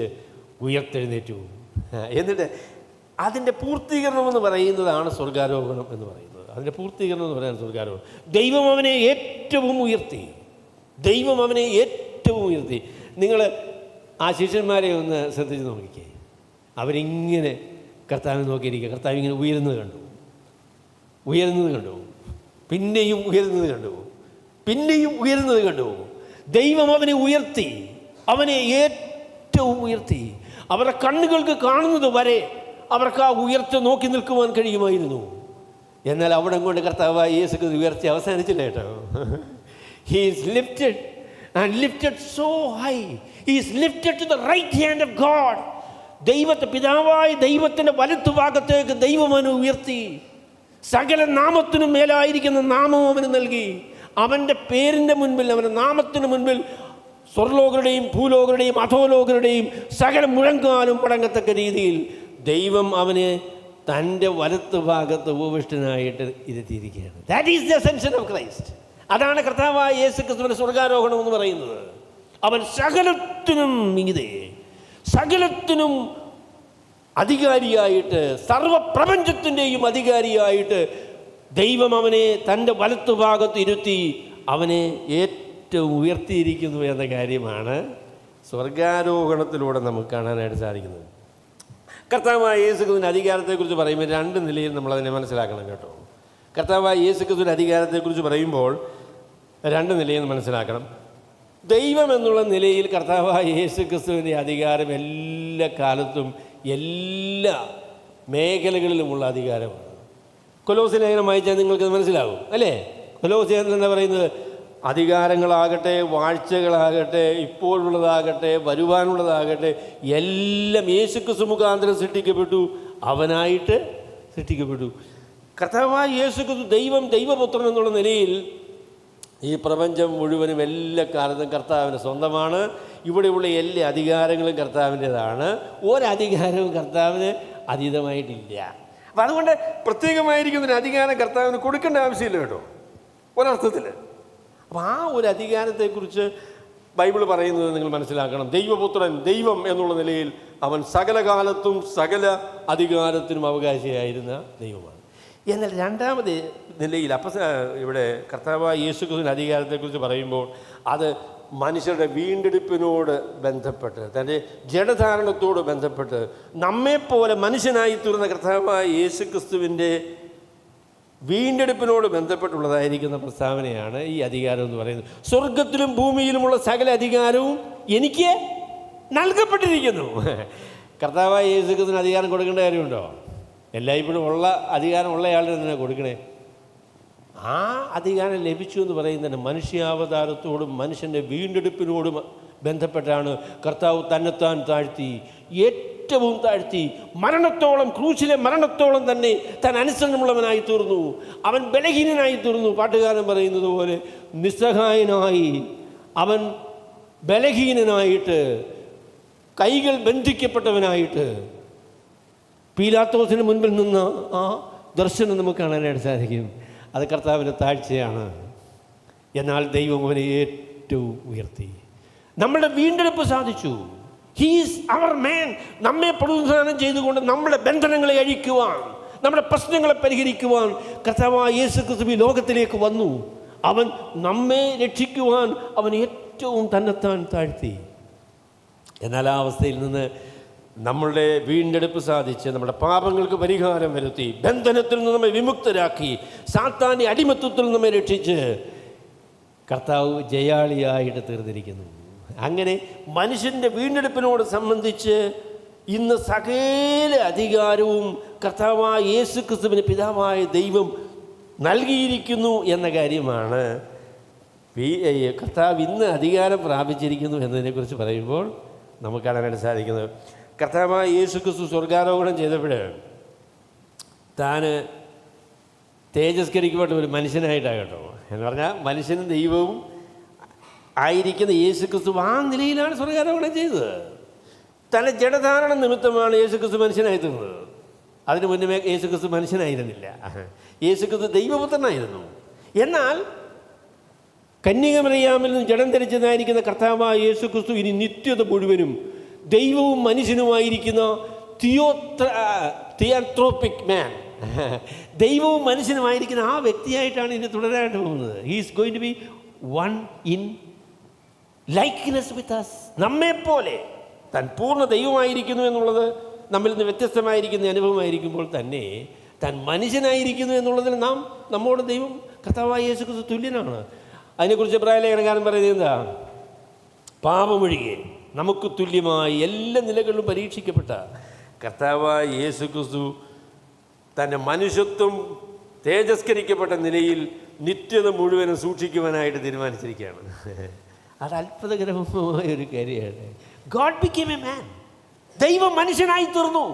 S1: ഉയർത്തെഴുന്നേറ്റു. എന്നിട്ട് അതിൻ്റെ പൂർത്തീകരണം എന്ന് പറയുന്നതാണ് സ്വർഗാരോഹണം എന്ന് പറയുന്നത്. അതിൻ്റെ പൂർത്തീകരണം എന്ന് പറയുന്നത് സ്വർഗാരോഹണം. ദൈവം അവനെ ഏറ്റവും ഉയർത്തി. നിങ്ങൾ ആ ശിഷ്യന്മാരെ ഒന്ന് ശ്രദ്ധിച്ച് നോക്കിക്കേ. അവരിങ്ങനെ കർത്താവിനെ നോക്കിയിരിക്കുക. കർത്താവ് ഇങ്ങനെ ഉയരുന്നത് കണ്ടു, പിന്നെയും ഉയരുന്നത് കണ്ടു. ദൈവം അവനെ ഉയർത്തി, അവനെ ഏറ്റവും ഉയർത്തി. അവരുടെ കണ്ണുകൾക്ക് കാണുന്നത് വരെ അവർക്ക് ആ ഉയർച്ച നോക്കി നിൽക്കുവാൻ കഴിയുമായിരുന്നു. എന്നാൽ അവിടെ കൊണ്ട് കർത്താവായ യേശു ക്രിസ്തു ഉയർച്ച അവസാനിച്ചില്ല കേട്ടോ. He is lifted so high. He is lifted to the right hand of God. പിതാവായ ദൈവത്തിൻ്റെ വലത്തുഭാഗത്തേക്ക് ദൈവം അവനെ ഉയർത്തി. സകല നാമത്തിനും മേലായിരിക്കുന്ന നാമം അവന് നൽകി. അവൻ്റെ പേരിൻ്റെ മുൻപിൽ, അവൻ്റെ നാമത്തിന് മുൻപിൽ സ്വർലോകരുടെയും ഭൂലോകരുടെയും അധോലോകരുടെയും സകല മുഴങ്കാലും മടങ്ങത്തക്ക രീതിയിൽ ദൈവം അവനെ തൻ്റെ വലത്ത് ഭാഗത്ത് ഉപവിഷ്ടനായിട്ട് ഇരുത്തിയിരിക്കുകയാണ്. That is the ascension of Christ. അതാണ് കർത്താവായ യേശു ക്രിസ്തുവിൻ്റെ സ്വർഗാരോഹണം എന്ന് പറയുന്നത്. അവൻ സകലത്തിനും അധികാരിയായിട്ട്, സർവപ്രപഞ്ചത്തിൻ്റെയും അധികാരിയായിട്ട് ദൈവം അവനെ തൻ്റെ വലത്തുഭാഗത്ത് ഇരുത്തി അവനെ ഏറ്റവും ഉയർത്തിയിരിക്കുന്നു എന്ന കാര്യമാണ് സ്വർഗാരോഹണത്തിലൂടെ നമുക്ക് കാണാനായിട്ട് സാധിക്കുന്നത്. കർത്താവായ യേശുക്രിസ്തുവിൻ്റെ അധികാരത്തെക്കുറിച്ച് പറയുമ്പോൾ രണ്ട് നിലയിൽ നമ്മളതിനെ മനസ്സിലാക്കണം കേട്ടോ. കർത്താവായ യേശുക്രിസ്തുവിൻ്റെ അധികാരത്തെക്കുറിച്ച് പറയുമ്പോൾ രണ്ട് നിലയിൽ മനസ്സിലാക്കണം. ദൈവം എന്നുള്ള നിലയിൽ കർത്താവായ യേശുക്രിസ്തുവിൻ്റെ അധികാരം എല്ലാ കാലത്തും എല്ലാ മേഖലകളിലുമുള്ള അധികാരമാണ്. കൊലോസ്യ ലേഖനം വായിച്ചാൽ നിങ്ങൾക്കത് മനസ്സിലാകും അല്ലേ? കൊലോസ്യ എന്താ പറയുന്നത്? അധികാരങ്ങളാകട്ടെ, വാഴ്ചകളാകട്ടെ, ഇപ്പോഴുള്ളതാകട്ടെ, വരുവാനുള്ളതാകട്ടെ, എല്ലാം യേശുക്രിസ്തു മുഖാന്തരം സൃഷ്ടിക്കപ്പെട്ടു, അവനായിട്ട് സൃഷ്ടിക്കപ്പെട്ടു. കർത്താവായ യേശുക്രിസ്തു ദൈവപുത്രൻ എന്നുള്ള നിലയിൽ ഈ പ്രപഞ്ചം മുഴുവനും എല്ലാ കാലത്തും കർത്താവിന് സ്വന്തമാണ്. ഇവിടെയുള്ള എല്ലാ അധികാരങ്ങളും കർത്താവിൻ്റേതാണ്. ഒരധികാരവും കർത്താവിന് അതീതമായിട്ടില്ല. അപ്പം അതുകൊണ്ട് പ്രത്യേകമായിരിക്കുന്നൊരു അധികാരം കർത്താവിന് കൊടുക്കേണ്ട ആവശ്യമില്ല കേട്ടോ, ഒരർത്ഥത്തിൽ. അപ്പം ആ ഒരു അധികാരത്തെക്കുറിച്ച് ബൈബിൾ പറയുന്നത് നിങ്ങൾ മനസ്സിലാക്കണം. ദൈവപുത്രൻ, ദൈവം എന്നുള്ള നിലയിൽ അവൻ സകല കാലത്തും സകല അധികാരത്തിനും അവകാശിയായിരുന്ന ദൈവമാണ്. എന്നാൽ രണ്ടാമത് നിലയിൽ ഇവിടെ കർത്താവായ യേശുക്രിസ്തുവിൻ്റെ അധികാരത്തെക്കുറിച്ച് പറയുമ്പോൾ അത് മനുഷ്യരുടെ വീണ്ടെടുപ്പിനോട് ബന്ധപ്പെട്ട്, തൻ്റെ ജഡധാരണത്തോട് ബന്ധപ്പെട്ട് നമ്മെപ്പോലെ മനുഷ്യനായി തീർന്ന കർത്താവായ യേശുക്രിസ്തുവിൻ്റെ വീണ്ടെടുപ്പിനോട് ബന്ധപ്പെട്ടുള്ളതായിരിക്കുന്ന പ്രസ്താവനയാണ് ഈ അധികാരം എന്ന് പറയുന്നത്. സ്വർഗത്തിലും ഭൂമിയിലുമുള്ള സകല അധികാരവും എനിക്ക് നൽകപ്പെട്ടിരിക്കുന്നു. കർത്താവായ യേശുക്രിസ്തുവിന് അധികാരം കൊടുക്കേണ്ട കാര്യമുണ്ടോ? എല്ലായ്പ്പോഴും ഉള്ള അധികാരം ഉള്ളയാളിന് തന്നെ കൊടുക്കണേ. ആ അധികാരം ലഭിച്ചു എന്ന് പറയുന്നതിന് മനുഷ്യാവതാരത്തോടും മനുഷ്യൻ്റെ വീണ്ടെടുപ്പിനോടും ബന്ധപ്പെട്ടാണ് കർത്താവ് തന്നെത്താൻ താഴ്ത്തി, ഏറ്റവും താഴ്ത്തി, മരണത്തോളം, ക്രൂശിലെ മരണത്തോളം തന്നെ താൻ അനുസരണമുള്ളവനായി തീർന്നു. അവൻ ബലഹീനനായി തീർന്നു. പാട്ടുകാരൻ പറയുന്നത് പോലെ നിസ്സഹായനായി അവൻ ബലഹീനനായിട്ട്, കൈകൾ ബന്ധിക്കപ്പെട്ടവനായിട്ട് പീലാത്തോസിന് മുൻപിൽ നിന്ന് ആ ദർശനം നമുക്ക് കാണാനായിട്ട് സാധിക്കും. അത് കർത്താവിൻ്റെ താഴ്ചയാണ്. എന്നാൽ ദൈവം അവനെ ഏറ്റവും ഉയർത്തി. നമ്മളുടെ വീണ്ടെടുപ്പ് സാധിച്ചു. ഹീസ് അവർ മാൻ. നമ്മെ പ്രതിനിധാനം ചെയ്തുകൊണ്ട് നമ്മുടെ ബന്ധനങ്ങളെ അഴിക്കുവാൻ, നമ്മുടെ പ്രശ്നങ്ങളെ പരിഹരിക്കുവാൻ കർത്താവായ യേശുക്രിസ്തു ഈ ലോകത്തിലേക്ക് വന്നു. അവൻ നമ്മെ രക്ഷിക്കുവാൻ അവൻ ഏറ്റവും തന്നെത്താൻ താഴ്ത്തി. എന്നാൽ ആ അവസ്ഥയിൽ നിന്ന് നമ്മളുടെ വീണ്ടെടുപ്പ് സാധിച്ച് നമ്മുടെ പാപങ്ങൾക്ക് പരിഹാരം വരുത്തി, ബന്ധനത്തിൽ നിന്ന് നമ്മെ വിമുക്തരാക്കി, സാത്താൻ്റെ അടിമത്വത്തിൽ നമ്മെ രക്ഷിച്ച് കർത്താവ് ജയാളിയായിട്ട് തീർന്നിരിക്കുന്നു. അങ്ങനെ മനുഷ്യൻ്റെ വീണ്ടെടുപ്പിനോട് സംബന്ധിച്ച് ഇന്ന് സകല അധികാരവും കർത്താവായ യേശുക്രിസ്തുവിന് പിതാവായ ദൈവം നൽകിയിരിക്കുന്നു എന്ന കാര്യമാണ് കർത്താവ് ഇന്ന് അധികാരം പ്രാപിച്ചിരിക്കുന്നു എന്നതിനെക്കുറിച്ച് പറയുമ്പോൾ നമുക്കറിയാനായിട്ട് സാധിക്കുന്നത്. കർത്താവായ യേശുക്രിസ്തു സ്വർഗാരോഹണം ചെയ്തപ്പോൾ താൻ തേജസ്കരിക്കപ്പെട്ട ഒരു മനുഷ്യനായിട്ടാണ് കേട്ടോ. എന്ന് പറഞ്ഞാൽ മനുഷ്യനും ദൈവവും ആയിരിക്കുന്ന യേശുക്രിസ്തു ആ നിലയിലാണ് സ്വർഗാരോഹണം ചെയ്തത്. തൻ്റെ ജഡധാരണ നിമിത്തമാണ് യേശുക്രിസ്തു മനുഷ്യനായി തീർന്നത്. അതിനു മുന്നേ യേശുക്രിസ്തു മനുഷ്യനായിരുന്നില്ല. യേശുക്രിസ്തു ദൈവപുത്രനായിരുന്നു. എന്നാൽ കന്യകമറിയാമിൽ നിന്ന് ജഡം ധരിച്ചതായിരിക്കുന്ന കർത്താവായ യേശുക്രിസ്തു ഇനി നിത്യത മുഴുവനും ദൈവവും മനുഷ്യനുമായിരിക്കുന്ന തിയോത്രോപിക് മാൻ, ദൈവവും മനുഷ്യനുമായിരിക്കുന്ന ആ വ്യക്തിയായിട്ടാണ് ഇനി തുടരാനായിട്ട് പോകുന്നത്. He is going to be one in likeness with us. നമ്മെപ്പോലെ താൻ പൂർണ്ണ ദൈവമായിരിക്കുന്നു എന്നുള്ളത് നമ്മിൽ നിന്ന് വ്യത്യസ്തമായിരിക്കുന്ന അനുഭവമായിരിക്കുമ്പോൾ തന്നെ താൻ മനുഷ്യനായിരിക്കുന്നു എന്നുള്ളതിൽ നമ്മോട് ദൈവം കർത്താവായ യേശുക്രിസ്തു തുല്യനാണ്. അതിനെക്കുറിച്ച് എബ്രായലേഖനകാരൻ പറയുന്നത് എന്താ? പാപമൊഴികെ നമുക്ക് തുല്യമായി എല്ലാ നിലകളിലും പരീക്ഷിക്കപ്പെട്ട കർത്താവായ യേശുക്രിസ്തു തൻ്റെ മനുഷ്യത്വം തേജസ്കരിക്കപ്പെട്ട നിലയിൽ നിത്യത മുഴുവനും സൂക്ഷിക്കുവാനായിട്ട് തീരുമാനിച്ചിരിക്കുകയാണ്. അത് അത്ഭുതകരമായ ഒരു കാര്യമാണ്. God became a man. ദൈവം മനുഷ്യനായി തീർന്നു.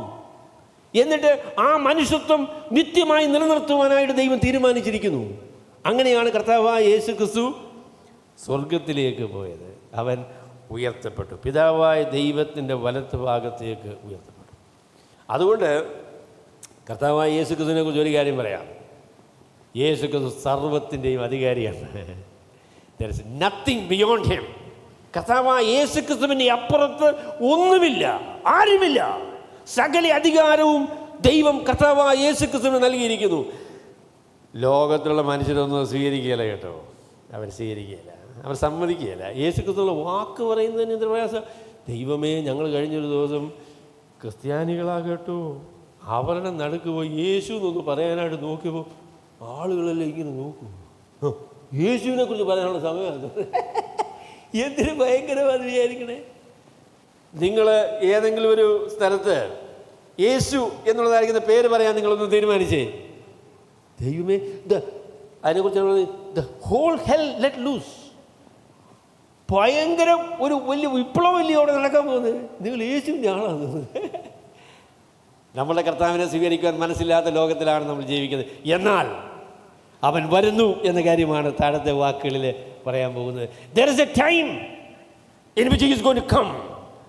S1: എന്നിട്ട് ആ മനുഷ്യത്വം നിത്യമായി നിലനിർത്തുവാനായിട്ട് ദൈവം തീരുമാനിച്ചിരിക്കുന്നു. അങ്ങനെയാണ് കർത്താവായ യേശുക്രിസ്തു സ്വർഗത്തിലേക്ക് പോയത്. അവൻ ഉയർത്തപ്പെട്ടു, പിതാവായ ദൈവത്തിൻ്റെ വലത്ത് ഭാഗത്തേക്ക് ഉയർത്തപ്പെട്ടു. അതുകൊണ്ട് കർത്താവായ യേശുക്രിസ്തുവിനെ കുറിച്ച് ഒരു കാര്യം പറയാം. യേശുക്രിസ്തു സർവ്വത്തിൻ്റെയും അധികാരിയാണ്. There is nothing beyond him. കർത്താവായ യേശുക്രിസ്തുവിൻ്റെ അപ്പുറത്ത് ഒന്നുമില്ല, ആരുമില്ല. സകല അധികാരവും ദൈവം കർത്താവായ യേശു ക്രിസ്തുവിന് നൽകിയിരിക്കുന്നു. ലോകത്തിലുള്ള മനുഷ്യരൊന്നും സ്വീകരിക്കുകയില്ല കേട്ടോ, അവർ സ്വീകരിക്കുകയില്ല, അവർ സമ്മതിക്കുകയില്ല. യേശു ക്രിസ്തുവിനുള്ള വാക്ക് പറയുന്നതിന് എന്തൊരു പ്രയാസം. ദൈവമേ, ഞങ്ങൾ കഴിഞ്ഞൊരു ദിവസം ക്രിസ്ത്യാനികളാകട്ടോ അവരുടെ നടുക്ക് പോയി യേശു എന്നൊന്ന് പറയാനായിട്ട് നോക്കിയപ്പോൾ ആളുകളെല്ലാം ഇങ്ങനെ നോക്കും. യേശുവിനെ കുറിച്ച് പറയാനുള്ള സമയമാണ്. എന്തിനു ഭയങ്കരമാണെന്ന് വിചാരിക്കണേ. നിങ്ങൾ ഏതെങ്കിലും ഒരു സ്ഥലത്ത് യേശു എന്നുള്ളതായിരിക്കുന്ന പേര് പറയാൻ നിങ്ങളൊന്ന് തീരുമാനിച്ചേ, ദൈവമേ അതിനെക്കുറിച്ച് the whole hell let loose, ഭയങ്കര ഒരു വലിയ വിപ്ലവമല്ലേ അവിടെ നടക്കാൻ പോകുന്നത്. നിങ്ങൾ യേശുവിൻ്റെ ആളാണ്. നമ്മളുടെ കർത്താവിനെ സ്വീകരിക്കാൻ മനസ്സില്ലാത്ത ലോകത്തിലാണ് നമ്മൾ ജീവിക്കുന്നത്. എന്നാൽ അവൻ വരുന്നു എന്ന കാര്യമാണ് താഴത്തെ വാക്കുകളിൽ പറയാൻ പോകുന്നത്. There is a time in which he is going to come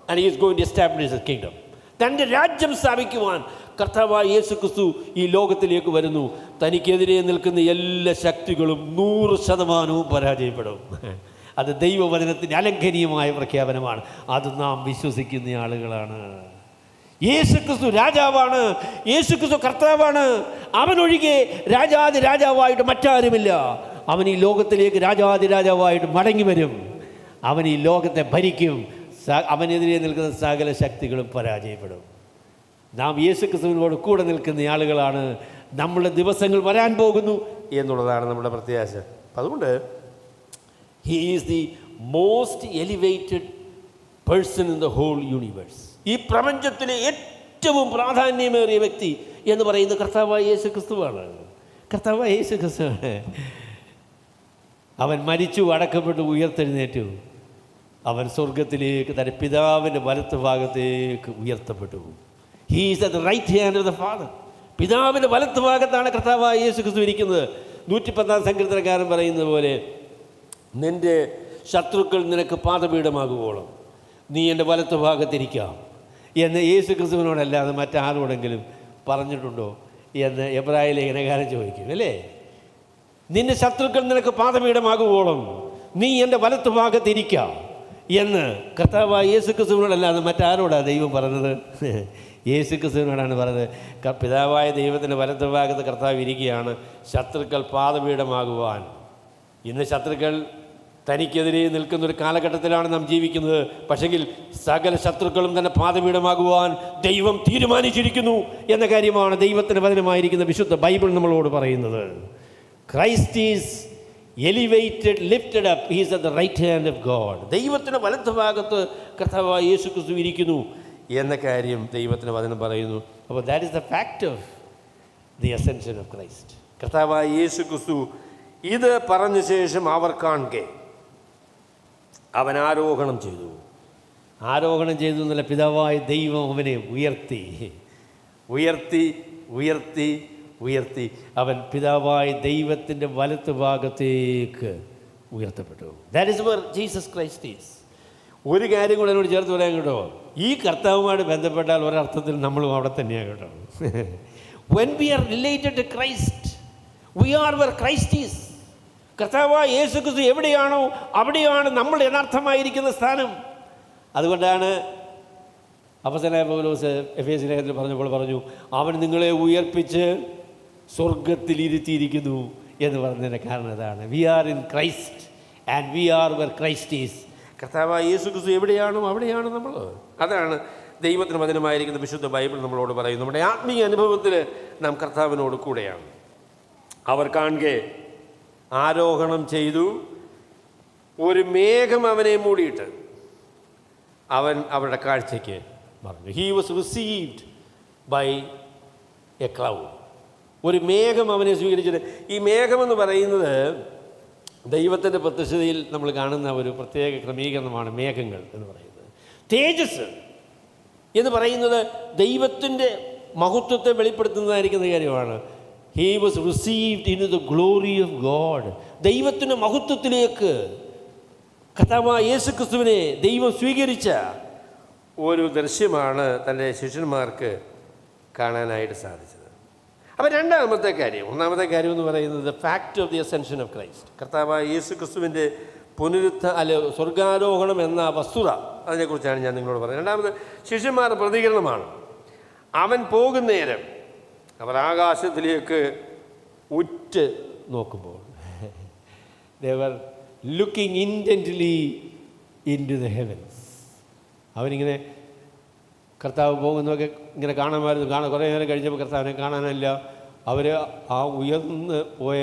S1: and he is going to establish his kingdom. തൻ്റെ രാജ്യം സ്ഥാപിക്കുവാൻ കർത്താവായ യേശു ക്രിസ്തു ഈ ലോകത്തിലേക്ക് വരുന്നു. തനിക്കെതിരെ നിൽക്കുന്ന എല്ലാ ശക്തികളും 100% പരാജയപ്പെടും. അത് ദൈവവചനത്തിൻ്റെ അലംഘനീയമായ പ്രഖ്യാപനമാണ്. അത് നാം വിശ്വസിക്കുന്ന ആളുകളാണ്. യേശു ക്രിസ്തു രാജാവാണ്, യേശു ക്രിസ്തു കർത്താവാണ്. അവനൊഴികെ രാജാതി രാജാവായിട്ട് മറ്റാരുമില്ല. അവൻ ഈ ലോകത്തിലേക്ക് രാജാതി രാജാവായിട്ട് മടങ്ങി വരും. അവൻ ഈ ലോകത്തെ ഭരിക്കും. അവനെതിരെ നിൽക്കുന്ന സകല ശക്തികളും പരാജയപ്പെടും. നാം യേശു ക്രിസ്തുവിനോട് കൂടെ നിൽക്കുന്ന ആളുകളാണ്. നമ്മളുടെ ദിവസങ്ങൾ വരാൻ പോകുന്നു എന്നുള്ളതാണ് നമ്മുടെ പ്രത്യാശ. അതുകൊണ്ട് he is the most elevated person in the whole universe. ഈ പ്രപഞ്ചത്തിലെ ഏറ്റവും പ്രാധാന്യമേറിയ വ്യക്തി എന്ന് പറയുന്നത് കർത്താവായ യേശു ക്രിസ്തുവാണ്. കർത്താവായ യേശു ക്രിസ്തുവാണ്. അവൻ മരിച്ചു, അടക്കപ്പെട്ടു, ഉയർത്തെഴുന്നേറ്റു. അവൻ സ്വർഗത്തിലേക്ക് തൻ്റെ പിതാവിൻ്റെ വലത്ത് ഭാഗത്തേക്ക് ഉയർത്തപ്പെട്ടു. He is at the right hand of the father. പിതാവിൻ്റെ വലത്ത് ഭാഗത്താണ് കർത്താവായ യേശു ക്രിസ്തു ഇരിക്കുന്നത്. 110 സങ്കീർത്തനക്കാരൻ പറയുന്നത് പോലെ, നിൻ്റെ ശത്രുക്കൾ നിനക്ക് പാദപീഠമാകുവോളം നീ എൻ്റെ വലത്ത് ഭാഗത്തിരിക്കാം എന്ന് യേശു ക്രിസ്തുവിനോടല്ലാതെ മറ്റാരോടെങ്കിലും പറഞ്ഞിട്ടുണ്ടോ എന്ന് എബ്രായ ലേഖനകാരൻ ചോദിക്കും, അല്ലേ? നിന്റെ ശത്രുക്കൾ നിനക്ക് പാദപീഠമാകുവോളം നീ എൻ്റെ വലത്ത് ഭാഗത്തിരിക്കാം എന്ന് കർത്താവായ യേശു ക്രിസ്തുവിനോടല്ലാതെ മറ്റാരോടാണ് ദൈവം പറഞ്ഞത്? യേശു ക്രിസ്തുവിനോടാണ് പറഞ്ഞത്. പിതാവായ ദൈവത്തിൻ്റെ വലത്ത് ഭാഗത്ത് കർത്താവ് ഇരിക്കുകയാണ്, ശത്രുക്കൾ പാദപീഠമാകുവാൻ. ഇന്ന് ശത്രുക്കൾ തനിക്കെതിരെ നിൽക്കുന്നൊരു കാലഘട്ടത്തിലാണ് നാം ജീവിക്കുന്നത്. പക്ഷെങ്കിൽ സകല ശത്രുക്കളും തന്നെ പാദപീഠമാകുവാൻ ദൈവം തീരുമാനിച്ചിരിക്കുന്നു എന്ന കാര്യമാണ് ദൈവത്തിൻ്റെ വചനമായിരിക്കുന്ന വിശുദ്ധ ബൈബിൾ നമ്മളോട് പറയുന്നത്. Christ is elevated, lifted up, he is at the right hand of God. ദൈവത്തിൻ്റെ വലത്ത് ഭാഗത്ത് കർത്താവായ യേശു ക്രിസ്തു ഇരിക്കുന്നു എന്ന കാര്യം ദൈവത്തിൻ്റെ വചനം പറയുന്നു. അപ്പോൾ that is the fact of the ascension of Christ. കർത്താവായ യേശു ക്രിസ്തു ഇത് പറഞ്ഞ ശേഷം അവർ കാണുക അവൻ ആരോഹണം ചെയ്തു. ആരോഹണം ചെയ്തു എന്നല്ല, പിതാവായ ദൈവം അവനെ ഉയർത്തി ഉയർത്തി ഉയർത്തി ഉയർത്തി. അവൻ പിതാവായ ദൈവത്തിൻ്റെ വലത്ത് ഭാഗത്തേക്ക് ഉയർത്തപ്പെട്ടു. That is where Jesus Christ is. ഒരു കാര്യം കൂടെ എന്നോട് ചേർത്ത് പറയാൻ കേട്ടോ, ഈ കർത്താവുമായിട്ട് ബന്ധപ്പെട്ടാൽ ഒരർത്ഥത്തിൽ നമ്മളും അവിടെ തന്നെയാണ് കേട്ടോ. When we are related to Christ, we are where Christ is. കർത്താവായ യേശു ക്രിസ്തു എവിടെയാണോ അവിടെയാണ് നമ്മൾ യഥാർത്ഥമായിരിക്കുന്ന സ്ഥാനം. അതുകൊണ്ടാണ് അപ്പോസ്തലനായ പൗലോസ് എഫേസ്യ ലേഖനത്തിൽ പറഞ്ഞപ്പോൾ പറഞ്ഞു, അവൻ നിങ്ങളെ ഉയർപ്പിച്ച് സ്വർഗത്തിലിരുത്തിയിരിക്കുന്നു എന്ന് പറഞ്ഞതിൻ്റെ കാരണം അതാണ്. We are in Christ and we are where Christ is. കർത്താവായ യേശു ക്രിസ്തു എവിടെയാണോ അവിടെയാണ് നമ്മൾ. അതാണ് ദൈവത്തിന് വചനമായിരിക്കുന്ന വിശുദ്ധ ബൈബിൾ നമ്മളോട് പറയും. നമ്മുടെ ആത്മീയ അനുഭവത്തിൽ നാം കർത്താവിനോട് കൂടെയാണ്. അവർ കാണുക ആരോഹണം ചെയ്തു, ഒരു മേഘം അവനെ മൂടിയിട്ട് അവൻ അവരുടെ കാഴ്ചയ്ക്ക് മറഞ്ഞു. He was received by a cloud. ഒരു മേഘം അവനെ സ്വീകരിച്ചിട്ട്, ഈ മേഘമെന്ന് പറയുന്നത് ദൈവത്തിൻ്റെ പ്രത്യക്ഷതയിൽ നമ്മൾ കാണുന്ന ഒരു പ്രത്യേക ക്രമീകരണമാണ് മേഘങ്ങൾ എന്ന് പറയുന്നത്. തേജസ് എന്ന് പറയുന്നത് ദൈവത്തിൻ്റെ മഹത്വത്തെ വെളിപ്പെടുത്തുന്നതായിരിക്കുന്ന കാര്യമാണ്. He was received into the glory of God. ദൈവത്തിൻ്റെ മഹത്വത്തിലേക്ക് കർത്താവായ യേശു ക്രിസ്തുവിനെ ദൈവം സ്വീകരിച്ച ഒരു ദൃശ്യമാണ് തൻ്റെ ശിഷ്യന്മാർക്ക് കാണാനായിട്ട് സാധിച്ചത്. അപ്പോൾ രണ്ടാമത്തെ കാര്യം, ഒന്നാമത്തെ കാര്യം എന്ന് പറയുന്നത് the fact of the ascension of Christ. കർത്താവായ യേശു ക്രിസ്തുവിൻ്റെ സ്വർഗാരോഹണം എന്ന വസ്തുത, അതിനെക്കുറിച്ചാണ് ഞാൻ നിങ്ങളോട് പറയുന്നത്. രണ്ടാമത് ശിഷ്യന്മാരുടെ പ്രതികരണമാണ്. അവൻ പോകുന്നേരം അവർ ആകാശത്തിലേക്ക് ഉറ്റ് നോക്കുമ്പോൾ they were looking intently into the heavens. അവനിങ്ങനെ കർത്താവ് പോകുന്നതൊക്കെ ഇങ്ങനെ കാണാമായിരുന്നു. കുറേ നേരം കഴിഞ്ഞപ്പോൾ കർത്താവിനെ കാണാനല്ല. അവർ ആ ഉയർന്ന് പോയ